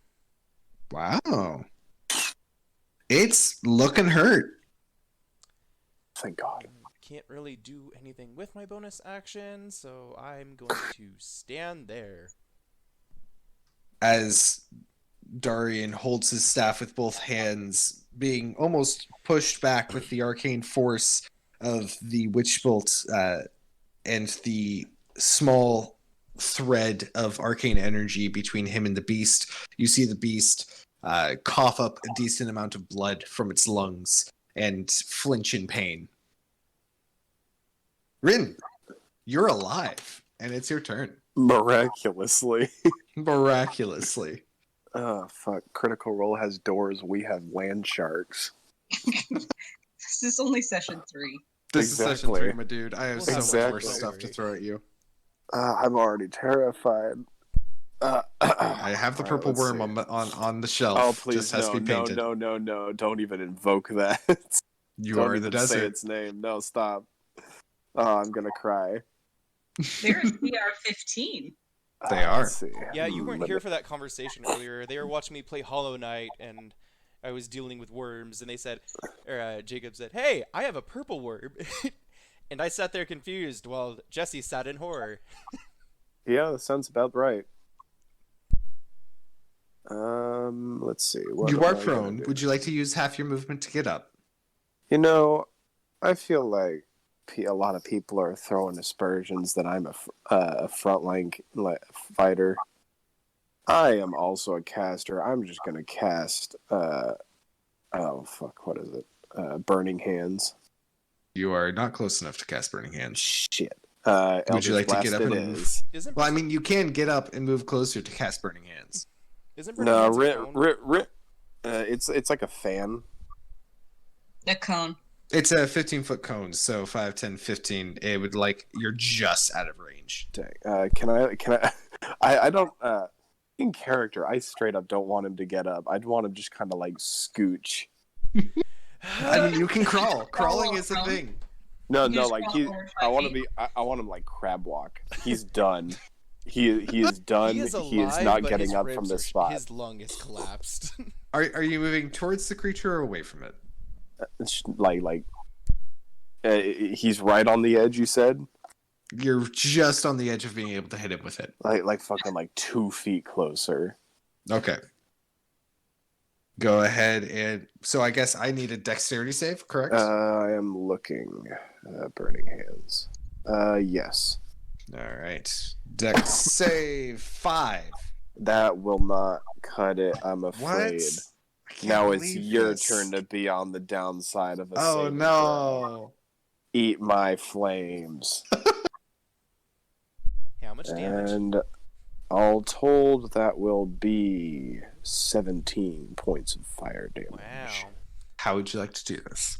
Wow. It's looking hurt. Thank God. Can't really do anything with my bonus action, so I'm going to stand there. As Darian holds his staff with both hands, being almost pushed back with the arcane force of the witch bolt and the small thread of arcane energy between him and the beast. You see the beast cough up a decent amount of blood from its lungs and flinch in pain. Rin, you're alive, and it's your turn. Miraculously. Miraculously. Oh, fuck. Critical Role has doors. We have land sharks. This is only session 3. This is session Exactly. 3, my dude. I have We'll so have much Exactly. more stuff to throw at you. I'm already terrified. I have the Alright, purple let's worm see. on the shelf. Oh, please, Just has no, to be painted. no. Don't even invoke that. You Don't are in the even say desert. its name. No, stop. Oh, I'm gonna cry. They're CR15. They are. Let's see. Yeah, you weren't Let here me- for that conversation earlier. They were watching me play Hollow Knight, and I was dealing with worms, and they said, or Jacob said, "Hey, I have a purple worm," and I sat there confused while Jesse sat in horror. Yeah, that sounds about right. Let's see. What You am are I gonna prone. do? Would you like to use half your movement to get up? You know, I feel like a lot of people are throwing aspersions that I'm a frontline fighter. I am also a caster. I'm just gonna cast. Oh fuck! What is it? Burning Hands. You are not close enough to cast Burning Hands. Shit. Would you Eldritch like to get Blast up it and move? is. Isn't Well, I mean, you can get up and move closer to cast Burning Hands. Burning No, Hands a cone? it's like a fan. A cone. It's a 15-foot cone, so 5, 10, 15. It would you're just out of range. Dang. Can I? I don't. In character, I straight up don't want him to get up. I'd want him just kind of like scooch. I mean, you can crawl. Crawling is a Crawl. thing. No, You no, just like crawl he. forward I 5 want to feet. be. I want him like crab walk. He's done. He is done. He is He is alive, not but getting his up from ribs this are- spot. His lung is collapsed. Are you moving towards the creature or away from it? It's like He's right on the edge. You said You're just on the edge of being able to hit him with it. like fucking like 2 feet closer. Okay. Go ahead and so I guess I need a dexterity save, correct? I am looking. Burning hands. Yes. All right. Dex save 5. That will not cut it. I'm What? afraid. I can't Now it's believe your this. turn to be on the downside of a Oh saving throw. no. Eat my flames. How much damage? And all told, that will be 17 points of fire damage. Wow. How would you like to do this?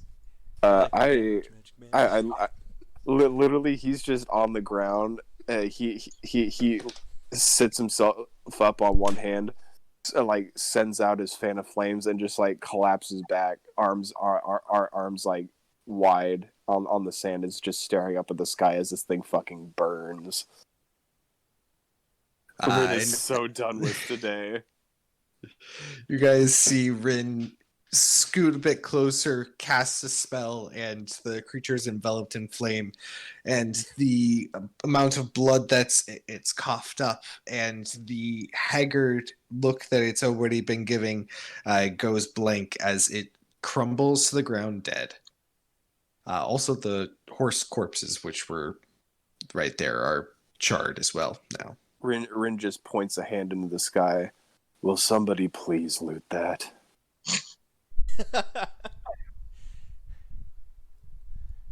Literally, he's just on the ground. He sits himself up on one hand, like sends out his fan of flames, and just like collapses back, arms like wide on the sand, is just staring up at the sky as this thing fucking burns. Rin And is so done with today. you guys see Rin scoot a bit closer, cast a spell, and the creature is enveloped in flame. And the amount of blood it's coughed up, and the haggard look that it's already been giving goes blank as it crumbles to the ground dead. Also, the horse corpses, which were right there, are charred as well now. Rin just points a hand into the sky. Will somebody please loot that?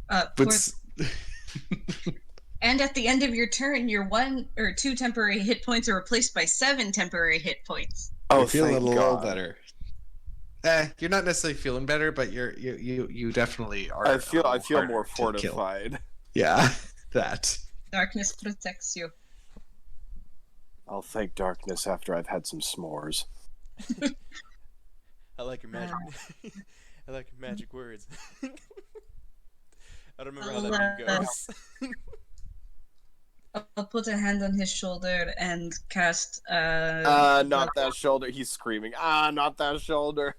But And at the end of your turn, your 1 or 2 temporary hit points are replaced by 7 temporary hit points. Oh, I feel a thank little God. better. You're not necessarily feeling better, but you definitely are. I feel harder more to kill. fortified. Yeah, that. Darkness protects you. I'll thank darkness after I've had some s'mores. I like your magic. I like your magic words. I don't remember how that meme goes. I'll put a hand on his shoulder and cast. Not that shoulder. He's screaming. Not that shoulder.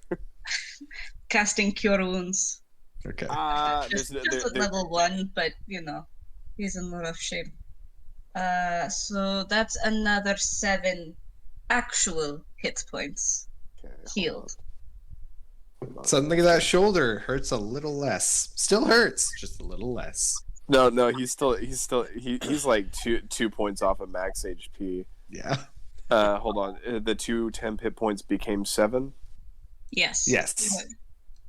Casting Cure Wounds. Okay. Just at level 1, but he's in rough shape. So that's another 7 actual hit points healed. Suddenly that shoulder hurts a little less. Still hurts, just a little less. No, he's like two points off of max HP. Yeah. Hold on. The 2 temp hit points became 7? Yes. Yes.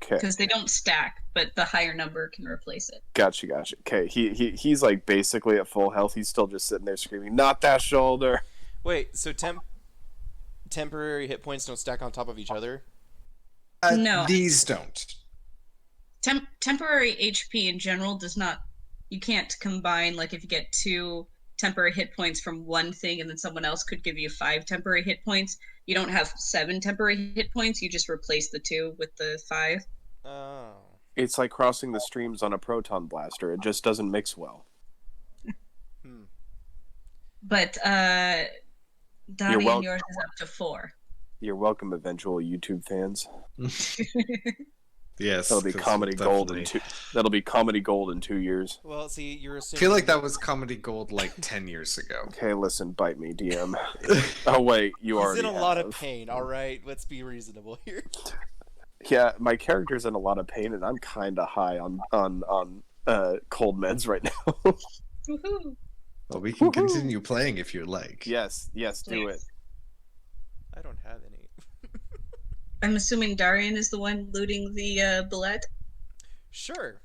Okay. Because they don't stack, but the higher number can replace it. Gotcha. Okay, he's like basically at full health. He's still just sitting there screaming, "Not that shoulder!" Wait, so temporary hit points don't stack on top of each other? No. These don't. Temporary HP in general does not. You can't combine, like if you get 2 temporary hit points from one thing and then someone else could give you 5 temporary hit points. You don't have 7 temporary hit points. You just replace the 2 with the 5. Oh. It's like crossing the streams on a proton blaster. It just doesn't mix well. But Darian, yours is up to 4. You're welcome, eventual YouTube fans. Yes. That'll be 'cause comedy gold in definitely- 2. That'll be comedy gold in 2 years. Well, see, you're I assuming. feel like that was comedy gold like 10 years ago. Okay, listen, bite me, DM. Oh wait, you He's already in a lot of have. pain. All right, let's be reasonable here. Yeah, my character's in a lot of pain, and I'm kind of high on cold meds right now. Woohoo! Well, we can Woohoo. continue playing if you like. yes, do it. Please. I don't have any. I'm assuming Darian is the one looting the bullet. Sure.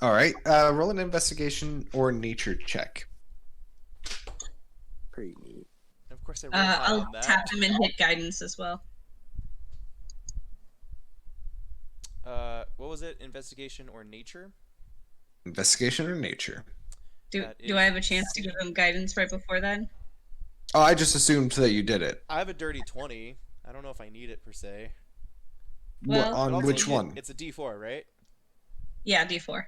All right. Roll an investigation or nature check. Pretty neat. Of course, I rolled high I'll on that. tap him and hit guidance as well. What was it? Investigation or nature? Investigation or nature? Do That I have a is- chance to give him guidance right before that? Oh, I just assumed that you did it. I have a dirty 20. I don't know if I need it per se. Well- But On I'll which take it. one? It's a D4, right? Yeah, D4.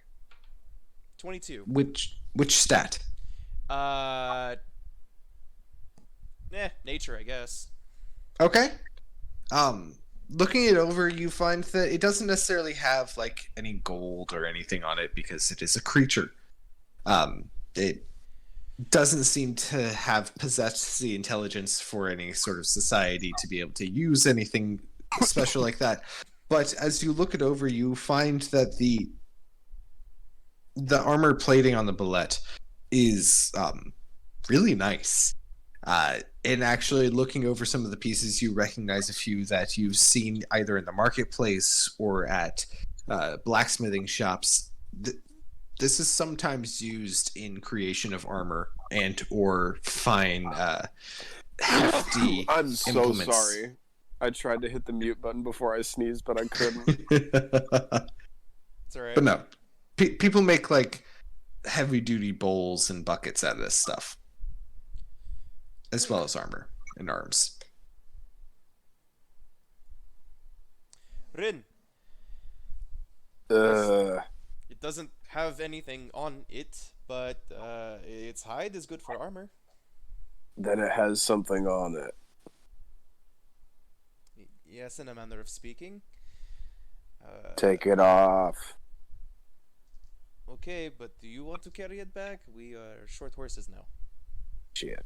22. Which stat? Nature, I guess. Okay. looking it over, you find that it doesn't necessarily have like any gold or anything on it because it is a creature. It doesn't seem to have possessed the intelligence for any sort of society to be able to use anything special like that. But as you look it over, you find that the armor plating on the bullet is really nice. And actually looking over some of the pieces, you recognize a few that you've seen either in the marketplace or at blacksmithing shops. This is sometimes used in creation of armor and or fine hefty I'm so implements. sorry. I tried to hit the mute button before I sneezed, but I couldn't. It's alright. But no, people make like heavy duty bowls and buckets out of this stuff, as well as armor and arms. Rin, Uh, it doesn't have anything on it, but its hide is good for armor. then it has something on it. Yes, in a manner of speaking. Take it off. Okay, but do you want to carry it back? We are short horses now. Shit.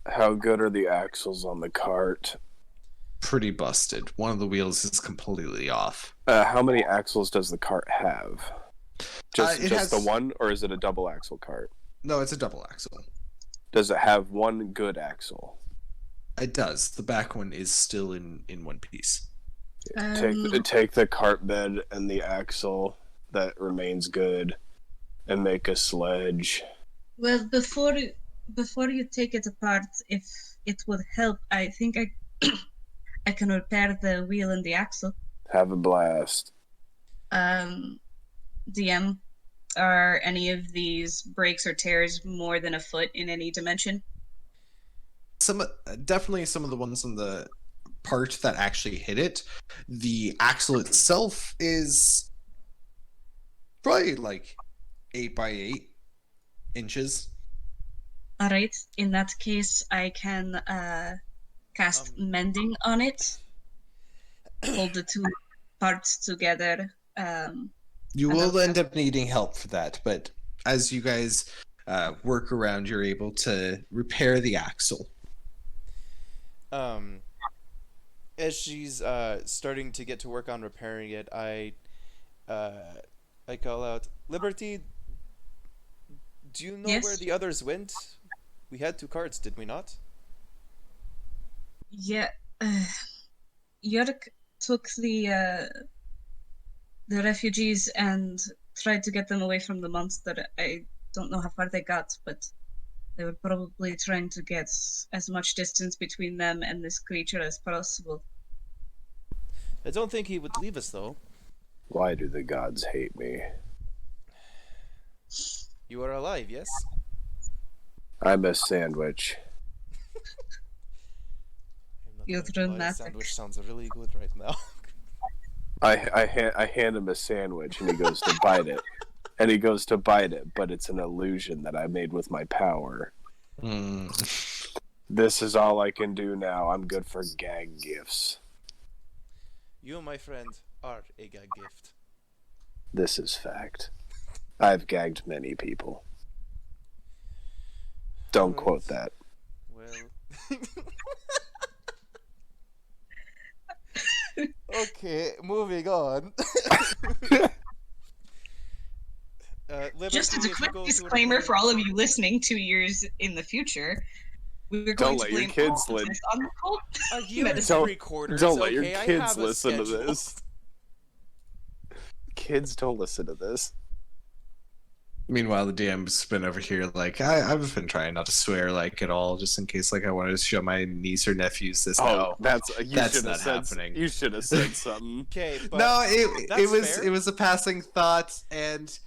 How good are the axles on the cart? Pretty busted. One of the wheels is completely off. How many axles does the cart have? Just It has- the one, or is it a double axle cart? No, it's a double axle. Does it have one good axle? It does. The back one is still in one piece. Take the cart bed and the axle that remains good, and make a sledge. Well, before you take it apart, if it would help, I think I can repair the wheel and the axle. Have a blast. DM, are any of these breaks or tears more than a foot in any dimension? Definitely some of the ones on the part that actually hit it. The axle itself is probably like 8 by 8 inches. All right. In that case, I can cast mending on it. Hold the two parts together. You will end up needing help for that, but as you guys work around, you're able to repair the axle. As she's starting to get to work on repairing it, I call out, Liberty, do you know Yes? where the others went? We had 2 carts, did we not? Yeah. Yorick took the refugees and tried to get them away from the monster. I don't know how far they got, but they were probably trying to get as much distance between them and this creature as possible. I don't think he would leave us, though. Why do the gods hate me? You are alive, yes? I'm a sandwich. I'm not You're going to lie, dramatic. sandwich sounds really good right now. I hand him a sandwich and he goes to bite it. And he goes to bite it, but it's an illusion that I made with my power. This is all I can do now. I'm good for gag gifts. You, my friend, are a gag gift. This is fact. I've gagged many people. Don't quote that. Well... Okay, moving on. Just as a Liberty, if you quick go to disclaimer record- for all of you listening 2 years in the future, we're Don't going let to your blame kids all of listen. this on the cult. Are you medicine. recorders? Don't let your Okay, I kids have a listen to schedule. this. Kids don't listen to this. Meanwhile, the DM's been over here like, I've been trying not to swear like at all, just in case like I wanted to show my niece or nephews this. Oh, No, that's that's not happening. You should have said something. Okay, but no, it that's was fair. it was a passing thought, and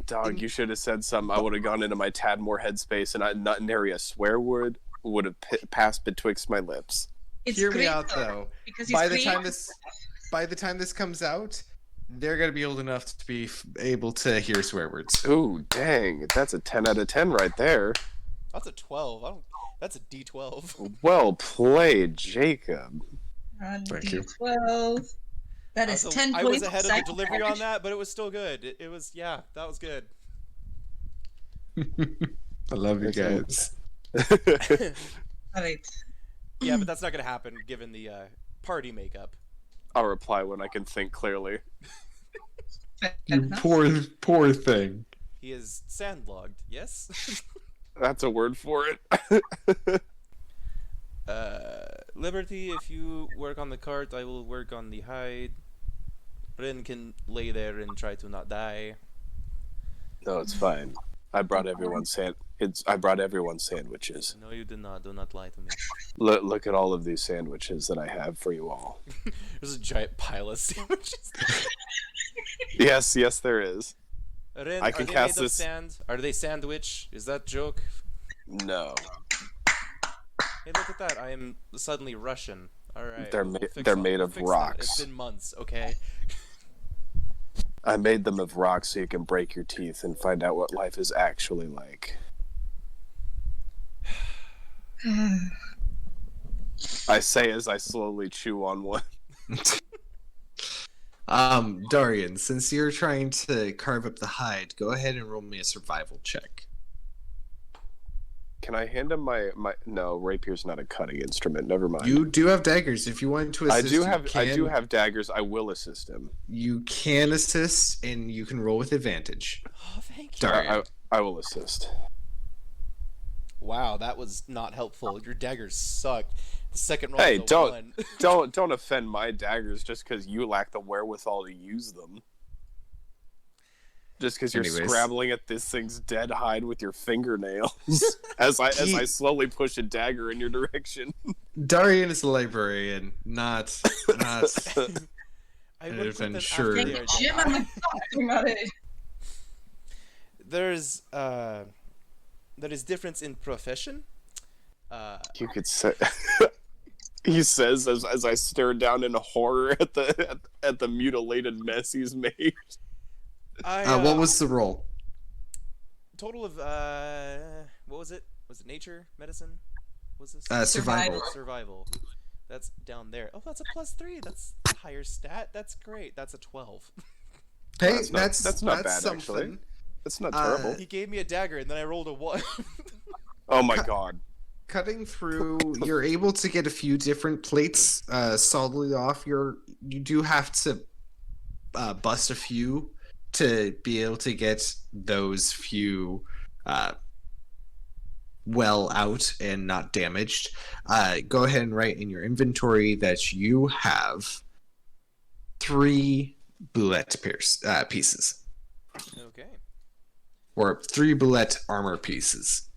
Dog, you should have said something. I would have gone into my Tadmore headspace and not nary a swear word would have passed betwixt my lips. It's hear me great, out though. because he's By the creative. time this comes out, they're gonna be old enough to be able to hear swear words. Ooh, dang. That's a 10 out of 10 right there. that's a 12. That's a D12. Well played, Jacob. On Thank you. D12. That is 10 I points. was ahead of the psychic delivery on damage. that, but it was still good. It was, yeah, that was good. I love you guys. Alright. Yeah, but that's not gonna happen given the party makeup. I'll reply when I can think clearly. Fair You enough. poor thing. He is sandlogged. Yes. That's a word for it. Liberty, if you work on the cart, I will work on the hide. Rin can lay there and try to not die. No, it's fine. I brought everyone I brought everyone sandwiches. No, you did not. Do not lie to me. Look at all of these sandwiches that I have for you all. There's a giant pile of sandwiches. Yes, there is. Rin, I are can they cast made of this- sand? Are they sandwich? Is that joke? No, Hey, look at that. I am suddenly Russian. Alright. They're we'll ma- fix they're that. made We'll of fix that. rocks. It's been months, okay? I made them of rock so you can break your teeth and find out what life is actually like. I say as I slowly chew on one. Darian, since you're trying to carve up the hide, go ahead and roll me a survival check. Can I hand him my? No, rapier's not a cutting instrument. Never mind. You do have daggers. If you want to assist, I do have daggers. I will assist him. You can assist, and you can roll with advantage. Oh, thank you. Darian. I will assist. Wow, that was not helpful. Your daggers sucked. The second roll Hey, was a one. don't offend my daggers just because you lack the wherewithal to use them. Just because you're Anyways. scrabbling at this thing's dead hide with your fingernails as I slowly push a dagger in your direction. Darian is a librarian, not I I'd would have put been them sure. after Thank they you, are Jim. dead. I'm talking about it. There is difference in profession. You could say. He says as I stare down in horror at the mutilated mess he's made. What was the roll? total of what was it? Was it nature, medicine? Was this Survival. Survival. That's down there. Oh, that's a +3. That's a higher stat. That's great. That's a 12. Hey, That's not bad, something. actually. That's not terrible. He gave me a dagger and then I rolled a 1. Oh my god. Cutting through, you're able to get a few different plates solidly off. You do have to bust a few to be able to get those few well out and not damaged. Go ahead and write in your inventory that you have 3 boulette pieces, Okay. or 3 boulette armor pieces.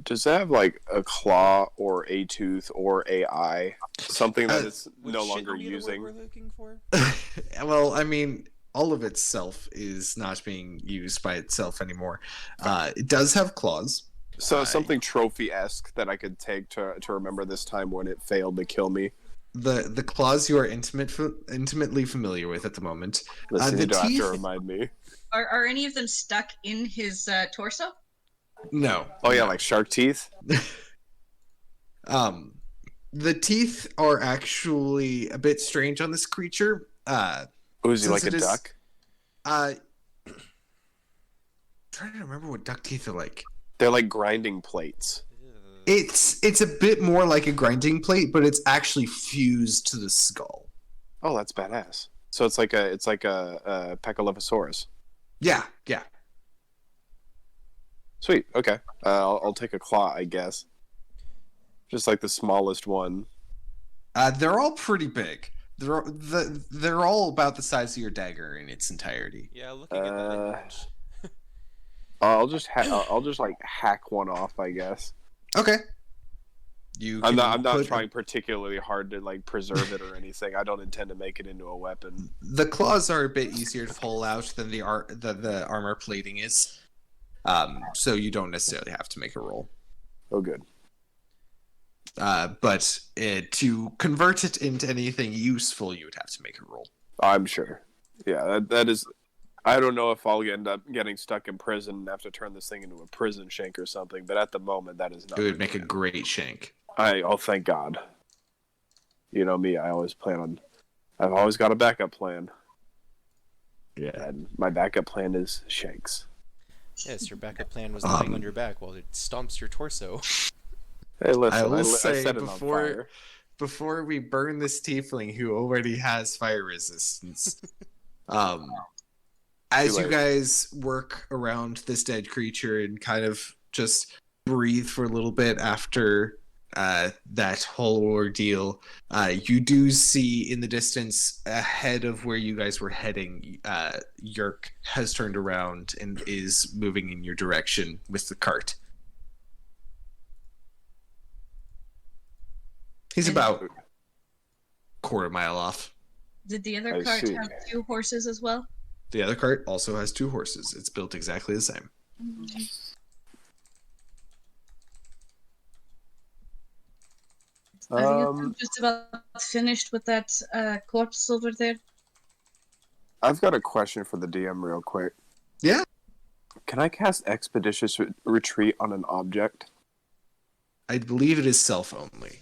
Does that have like a claw or a tooth or a eye? Something that it's Would no shit longer be the word using? we're looking for? Well, I mean, all of itself is not being used by itself anymore. It does have claws. So something trophy-esque that I could take to remember this time when it failed to kill me. The claws you are intimately familiar with at the moment. Listen, the you don't have teeth- to remind me. Are any of them stuck in his torso? No. Oh yeah, like shark teeth. The teeth are actually a bit strange on this creature. Oh, is he Since like it a is- duck? Trying to remember what duck teeth are like. They're like grinding plates. It's a bit more like a grinding plate, but it's actually fused to the skull. Oh, that's badass. So it's like a Pecalosaurus. Yeah. Sweet. Okay. I'll take a claw, I guess. Just like the smallest one. They're all pretty big. They're all about the size of your dagger in its entirety. Yeah, looking at that image. I'll just like hack one off, I guess. Okay. I'm not trying particularly hard to like preserve it or anything. I don't intend to make it into a weapon. The claws are a bit easier to pull out than the armor plating is, so you don't necessarily have to make a roll. Oh, good. But to convert it into anything useful, you would have to make a roll. I'm sure. Yeah, that is. I don't know if I'll end up getting stuck in prison and have to turn this thing into a prison shank or something, but at the moment, that is not. It would make a great shank. Thank God. You know me, I've always got a backup plan. Yeah. And my backup plan is shanks. Yes, your backup plan was lying on your back while it stomps your torso. Hey, listen, I will I say set it on fire. before we burn this tiefling who already has fire resistance, as Too you late. guys work around this dead creature and kind of just breathe for a little bit after that whole ordeal, you do see in the distance ahead of where you guys were heading, Yerk has turned around and is moving in your direction with the cart. He's And- about quarter mile off. Did the other I cart see. have 2 horses as well? The other cart also has 2 horses. It's built exactly the same. Are you just about finished with that corpse over there? I've got a question for the DM real quick. Yeah. Can I cast Expeditious Retreat on an object? I believe it is self only.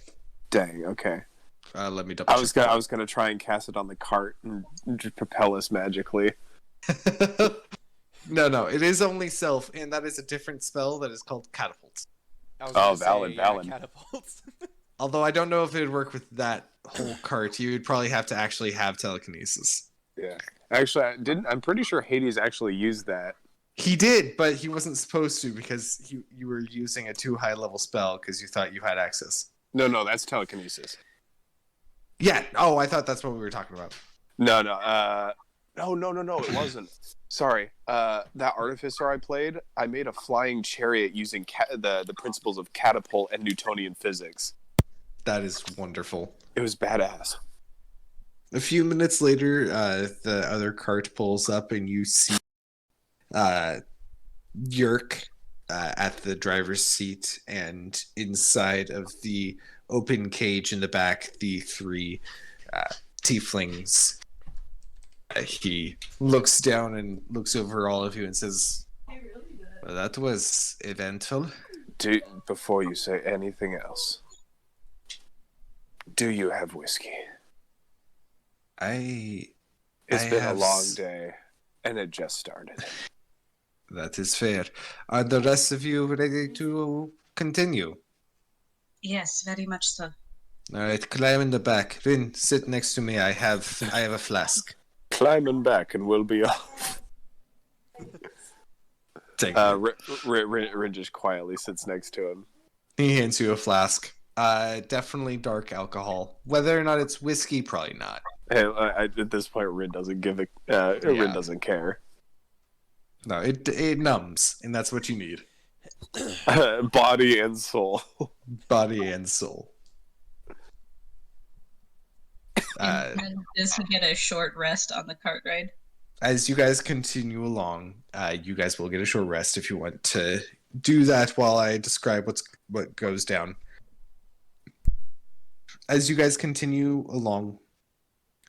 Dang, okay. Let me double I was check. gonna try and cast it on the cart and just propel us magically. No, it is only self, and that is a different spell that is called Catapult. I was Oh, gonna valid, say, valid. Catapults. Although I don't know if it would work with that whole cart. You would probably have to actually have telekinesis. Yeah. Actually, I'm pretty sure Hades actually used that. He did, but he wasn't supposed to because you were using a too high level spell because you thought you had access. No, that's telekinesis. Yeah. Oh, I thought that's what we were talking about. No, it wasn't. Sorry. That artificer I played, I made a flying chariot using the principles of catapult and Newtonian physics. That is wonderful. It was badass. A few minutes later, the other cart pulls up, and you see Yerk at the driver's seat, and inside of the open cage in the back, the 3 tieflings. He looks down and looks over all of you and says, well, that was eventful. Before you say anything else, do you have whiskey? It's It's been a long day, and it just started. That is fair. Are the rest of you ready to continue? Yes, very much so. All right, climb in the back. Rin, sit next to me. I have a flask. Climbing back, and we'll be off. Take it. Rin just quietly sits next to him. He hands you a flask. Definitely dark alcohol. Whether or not it's whiskey, probably not. Hey, at this point, Rin doesn't give a. Rin doesn't care. No, it numbs, and that's what you need. Body and soul. Body and soul. And does he get a short rest on the cart ride? As you guys continue along, you guys will get a short rest if you want to do that while I describe what goes down. As you guys continue along,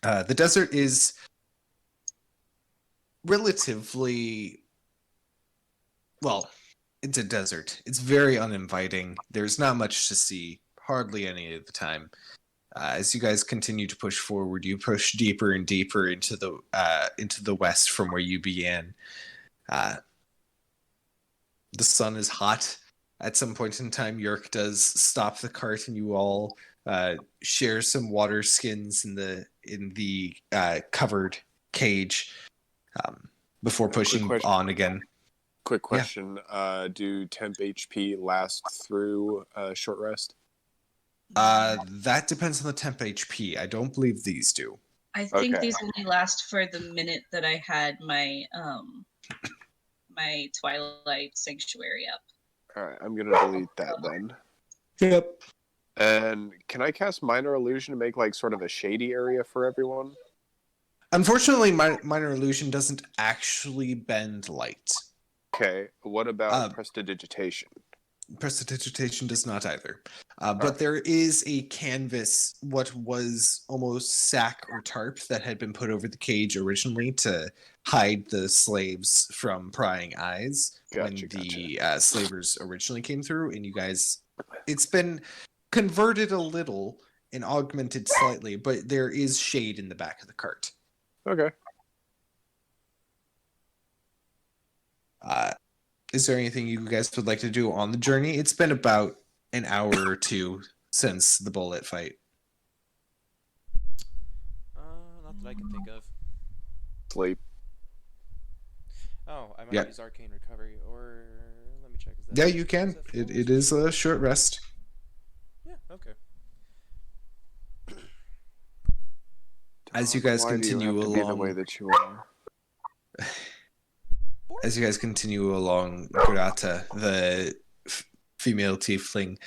the desert is relatively, well, it's a desert. It's very uninviting. There's not much to see, hardly any of the time. As you guys continue to push forward, you push deeper and deeper into the west from where you began. The sun is hot. At some point in time, Yerk does stop the cart, and you all share some water skins in the covered cage before pushing on again. Quick question: do temp HP last through short rest? That depends on the temp HP. I don't believe these do. I think Okay. these only last for the minute that I had my my Twilight Sanctuary up. All right, I'm gonna delete that then. Yep. And can I cast Minor Illusion to make like sort of a shady area for everyone? Unfortunately, minor illusion doesn't actually bend light. Okay. What about Uh, Prestidigitation? Prestidigitation does not either. But there is a canvas, what was almost sack or tarp that had been put over the cage originally to hide the slaves from prying eyes when the slavers originally came through. And you guys, it's been converted a little and augmented slightly, but there is shade in the back of the cart. Okay. Is there anything you guys would like to do on the journey? It's been about an hour or two since the bullet fight. Not that I can think of. Sleep. Oh, I might Yeah. use Arcane Recovery, or let me check. Is that Yeah, you can. is that It full? is a short rest. Yeah, okay. As you guys Why do continue have to be the along- way that you are? As you guys continue along, Grata, the female tiefling,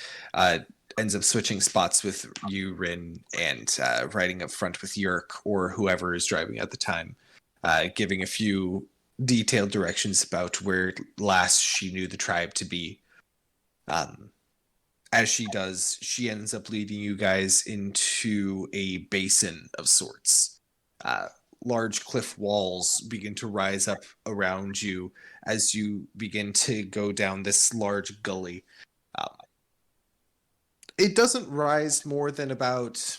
ends up switching spots with you, Rin, and riding up front with Yerk or whoever is driving at the time, giving a few detailed directions about where last she knew the tribe to be. As she does, she ends up leading you guys into a basin of sorts. Large cliff walls begin to rise up around you as you begin to go down this large gully. It doesn't rise more than about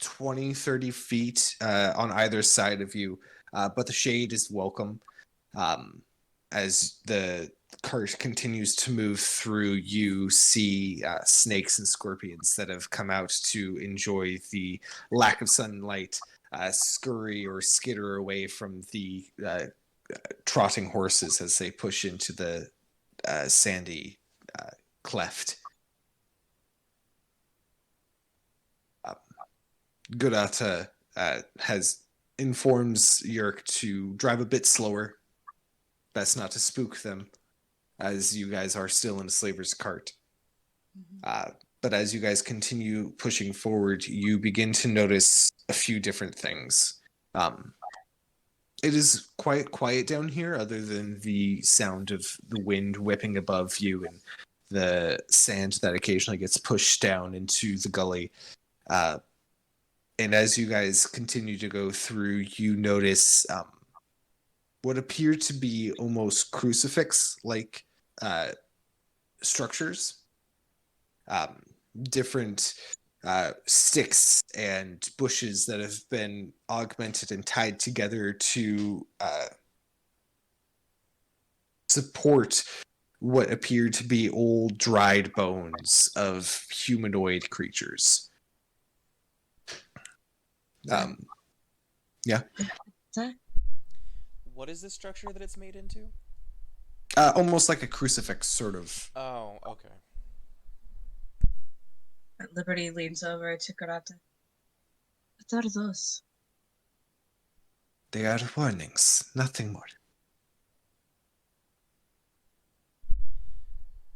20, 30 feet on either side of you, but the shade is welcome. As the cart continues to move through, you see snakes and scorpions that have come out to enjoy the lack of sunlight, scurry or skitter away from the trotting horses as they push into the sandy cleft. Gurata informs Yerk to drive a bit slower, best not to spook them, as you guys are still in a slaver's cart. But as you guys continue pushing forward, you begin to notice a few different things. It is quite quiet down here, other than the sound of the wind whipping above you and the sand that occasionally gets pushed down into the gully. And as you guys continue to go through, you notice what appear to be almost crucifix-like structures. Different sticks and bushes that have been augmented and tied together to support what appear to be old dried bones of humanoid creatures. Yeah. What is this structure that it's made into? Almost like a crucifix, sort of. Oh, okay. Liberty leans over to Karata. What are those? They are warnings, nothing more.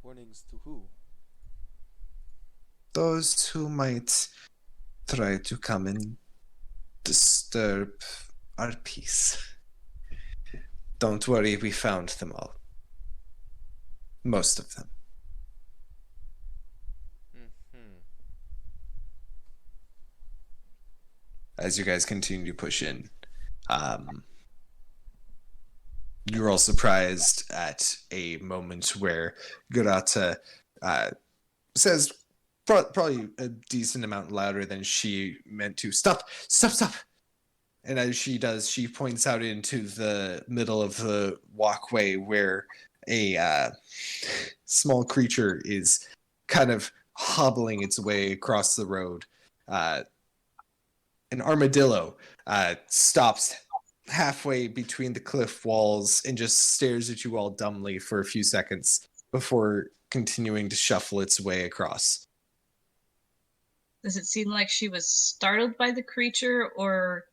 Warnings to who? Those who might try to come and disturb our peace. Don't worry, we found them all. Most of them. Mm-hmm. As you guys continue to push in, you're all surprised at a moment where Gurata says, probably a decent amount louder than she meant to, stop! And as she does, she points out into the middle of the walkway where a small creature is kind of hobbling its way across the road. An armadillo stops halfway between the cliff walls and just stares at you all dumbly for a few seconds before continuing to shuffle its way across. Does it seem like she was startled by the creature, or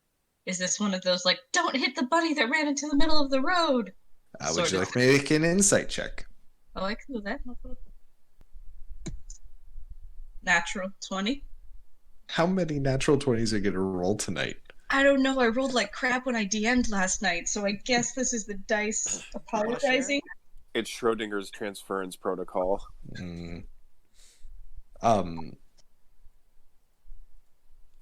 is this one of those, like, don't hit the bunny that ran into the middle of the road? Would Sort you of. like me to make an insight check? Oh, I can do that. No problem. Natural 20. How many natural 20s are you going to roll tonight? I don't know. I rolled like crap when I DM'd last night, so I guess this is the dice apologizing. It's Schrodinger's transference protocol. Mm.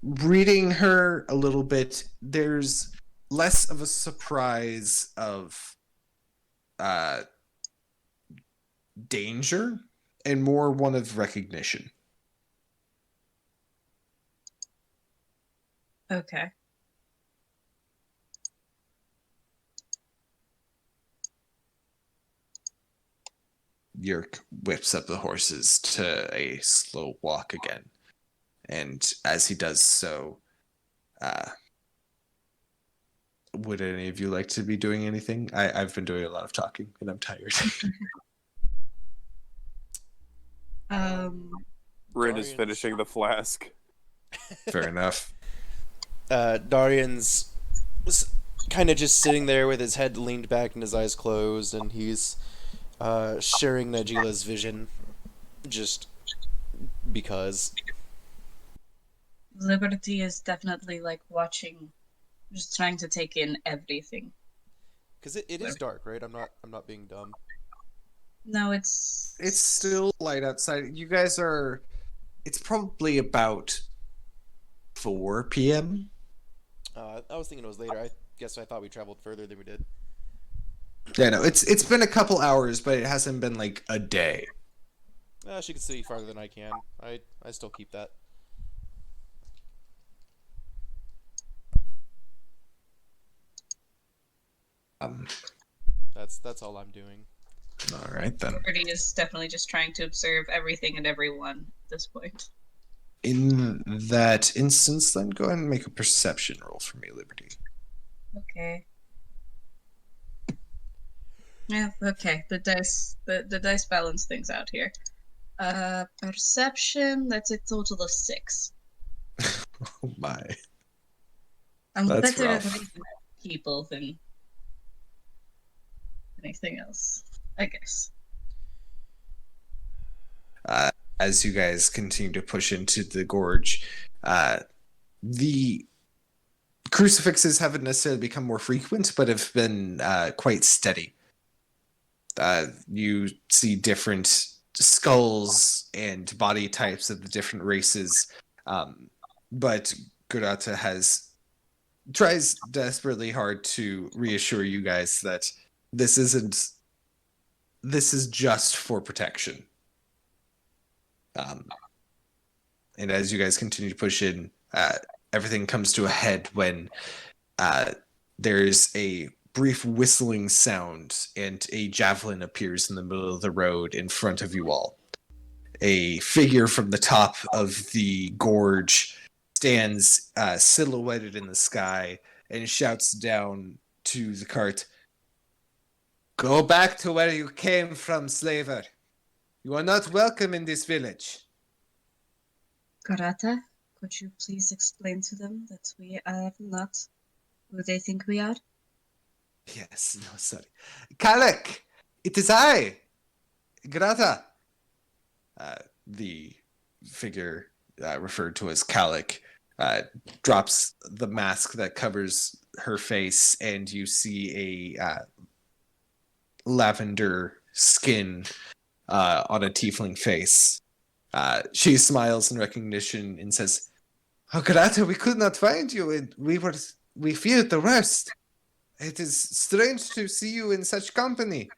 Reading her a little bit, there's less of a surprise of danger and more one of recognition. Okay. Yerk whips up the horses to a slow walk again. And as he does so, would any of you like to be doing anything? I've been doing a lot of talking and I'm tired. Rin is Darian's- finishing the flask. Fair enough. Darian's kind of just sitting there with his head leaned back and his eyes closed, and he's sharing Nagila's vision, just because. Liberty is definitely like watching, just trying to take in everything. Because it is dark, right? I'm not being dumb. No, it's Still light outside. You guys are... It's probably about 4 p.m. I was thinking it was later. I guess I thought we traveled further than we did. Yeah, no, it's been a couple hours, but it hasn't been like a day. She can see farther than I can. I still keep that. That's all I'm doing. All right, then. Liberty is definitely just trying to observe everything and everyone at this point. In that instance, then go ahead and make a perception roll for me, Liberty. Okay. Yeah, okay. The dice balance things out here. Perception, that's a total of 6. Oh my. I'm That's better at rough. reading people than anything else, I guess. As you guys continue to push into the gorge, the crucifixes haven't necessarily become more frequent, but have been quite steady. You see different skulls and body types of the different races, but Gurata tries desperately hard to reassure you guys that this is just for protection. And as you guys continue to push in, everything comes to a head when there's a brief whistling sound and a javelin appears in the middle of the road in front of you all. A figure from the top of the gorge stands silhouetted in the sky and shouts down to the cart, "Go back to where you came from, slaver. You are not welcome in this village." Karata, could you please explain to them that we are not who they think we are? Yes, no, sorry. Kalek, it is I, Grata. The figure referred to as Kalek drops the mask that covers her face, and you see a lavender skin on a tiefling face. She smiles in recognition and says, "Oh, Grata, we could not find you, and we feared the worst. It is strange to see you in such company."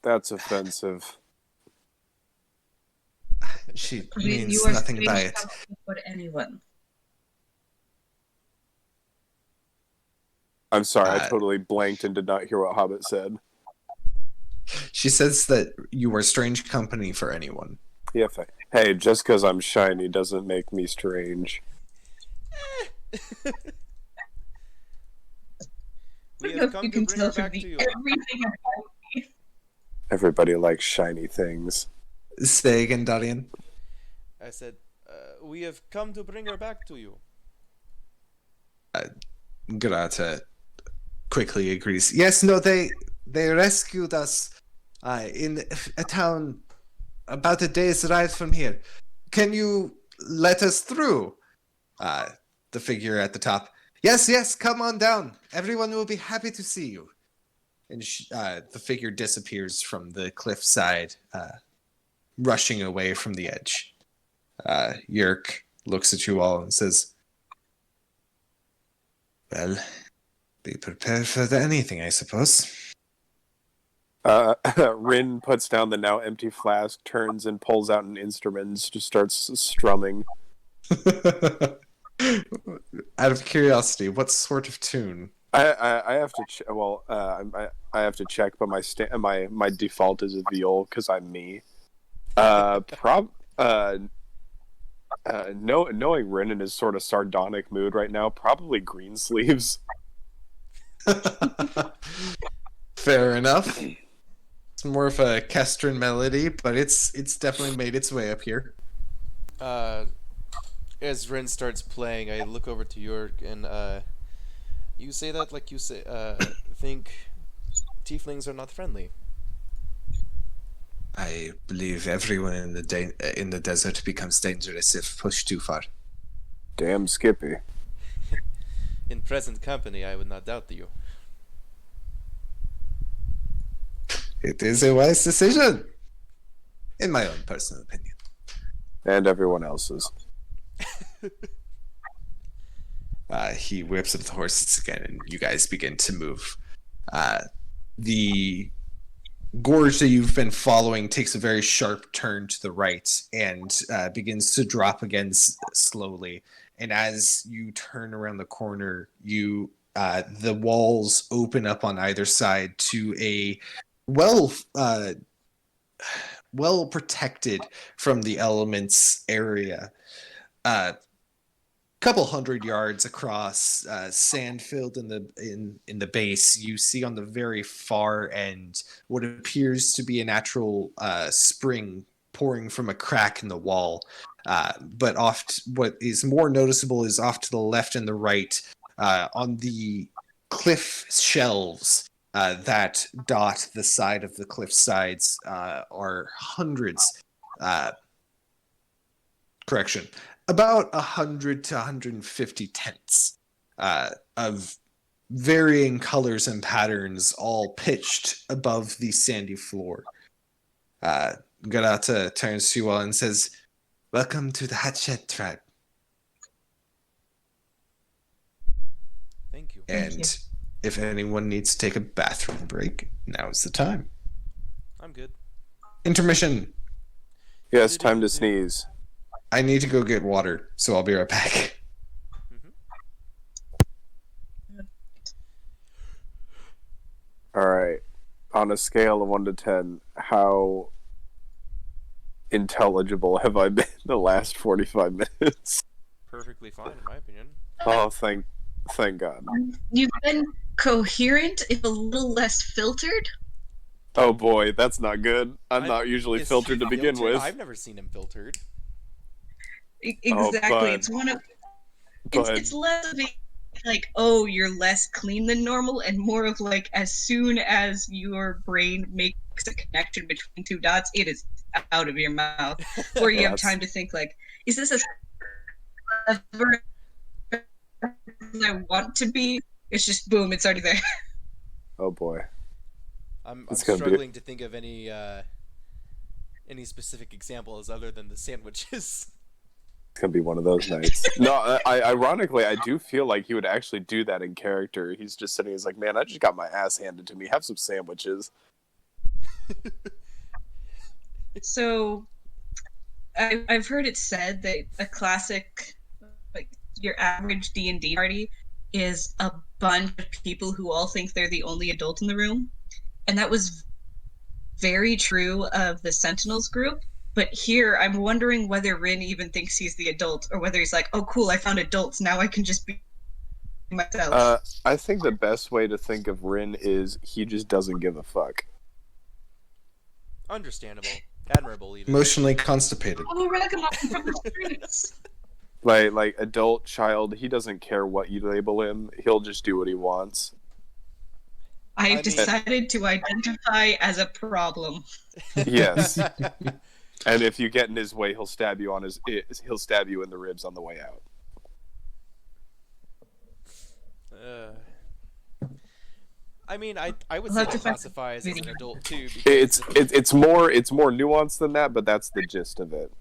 That's offensive. She I mean, means you are nothing by strange it. company for anyone. I'm sorry, I Uh, totally blanked and did not hear what Hobbit said. She says that you are strange company for anyone. Yeah, hey, just because I'm shiny doesn't make me strange. We I have don't know come if you to can bring tell her from back the to you. everything about me. Everybody likes shiny things. Say again, Darian. I said, we have come to bring her back to you. Grata quickly agrees. Yes, no, they rescued us in a town about a day's ride from here. Can you let us through? The figure at the top. Yes, come on down. Everyone will be happy to see you. and the figure disappears from the cliffside, rushing away from the edge. Yerk looks at you all and says, "Well, be prepared for anything, I suppose." Rin puts down the now empty flask, turns and pulls out an instrument and just starts strumming. Out of curiosity, what sort of tune? I have to I have to check, but my default is a viol because I'm me. Knowing Rin in his sort of sardonic mood right now, probably Greensleeves. Fair enough. It's more of a Kestrin melody, but it's definitely made its way up here. As Ren starts playing, I look over to York and you say that like you say think tieflings are not friendly. I believe everyone in the desert becomes dangerous if pushed too far. Damn Skippy. In present company, I would not doubt you. It is a wise decision, in my own personal opinion. And everyone else's. He whips up the horses again, and you guys begin to move. The gorge that you've been following takes a very sharp turn to the right and begins to drop again slowly. And as you turn around the corner, the walls open up on either side to a well protected from the elements area. Couple 100 yards across, sand filled in the base. You see on the very far end what appears to be a natural spring pouring from a crack in the wall. But what is more noticeable is off to the left and the right, on the cliff shelves that dot the side of the cliff sides, are hundreds. About 100 to 150 tents of varying colors and patterns, all pitched above the sandy floor. Garata turns to you all and says, "Welcome to the Hatchet tribe." Thank you. And if anyone needs to take a bathroom break, now is the time. I'm good. Intermission. Yes, time to sneeze. I need to go get water, so I'll be right back. All right. On a scale of 1 to 10, how intelligible have I been the last 45 minutes? Perfectly fine, in my opinion. Oh, thank God. You've been coherent, if a little less filtered. Oh boy, that's not good. I'm not usually Is filtered he to begin filtered? with. I've never seen him filtered. Exactly. bud. It's one of Go ahead. it's less of a like, oh, you're less clean than normal, and more of like, as soon as your brain makes a connection between two dots, it is out of your mouth, or you have time to think like, is this as clever as I want to be? It's just boom, it's already there. Oh boy. I'm It's gonna be- struggling to think of any specific examples other than the sandwiches. It's gonna be one of those nights. No, ironically, I do feel like he would actually do that in character. He's just sitting. He's like, "Man, I just got my ass handed to me. Have some sandwiches." So, I've heard it said that a classic, like your average D&D party, is a bunch of people who all think they're the only adult in the room, and that was very true of the Sentinels group. But here, I'm wondering whether Rin even thinks he's the adult, or whether he's like, "Oh, cool, I found adults. Now I can just be myself." I think the best way to think of Rin is he just doesn't give a fuck. Understandable. Admirable, even. Emotionally constipated. Oh, ragamuffin from the streets. Like adult, child, he doesn't care what you label him. He'll just do what he wants. I've mean- decided to identify as a problem. Yes. And if you get in his way, he'll stab you in the ribs on the way out. I mean, I would I'll say have that to find classifies as an video. adult too. Because It's more nuanced than that, but that's the gist of it.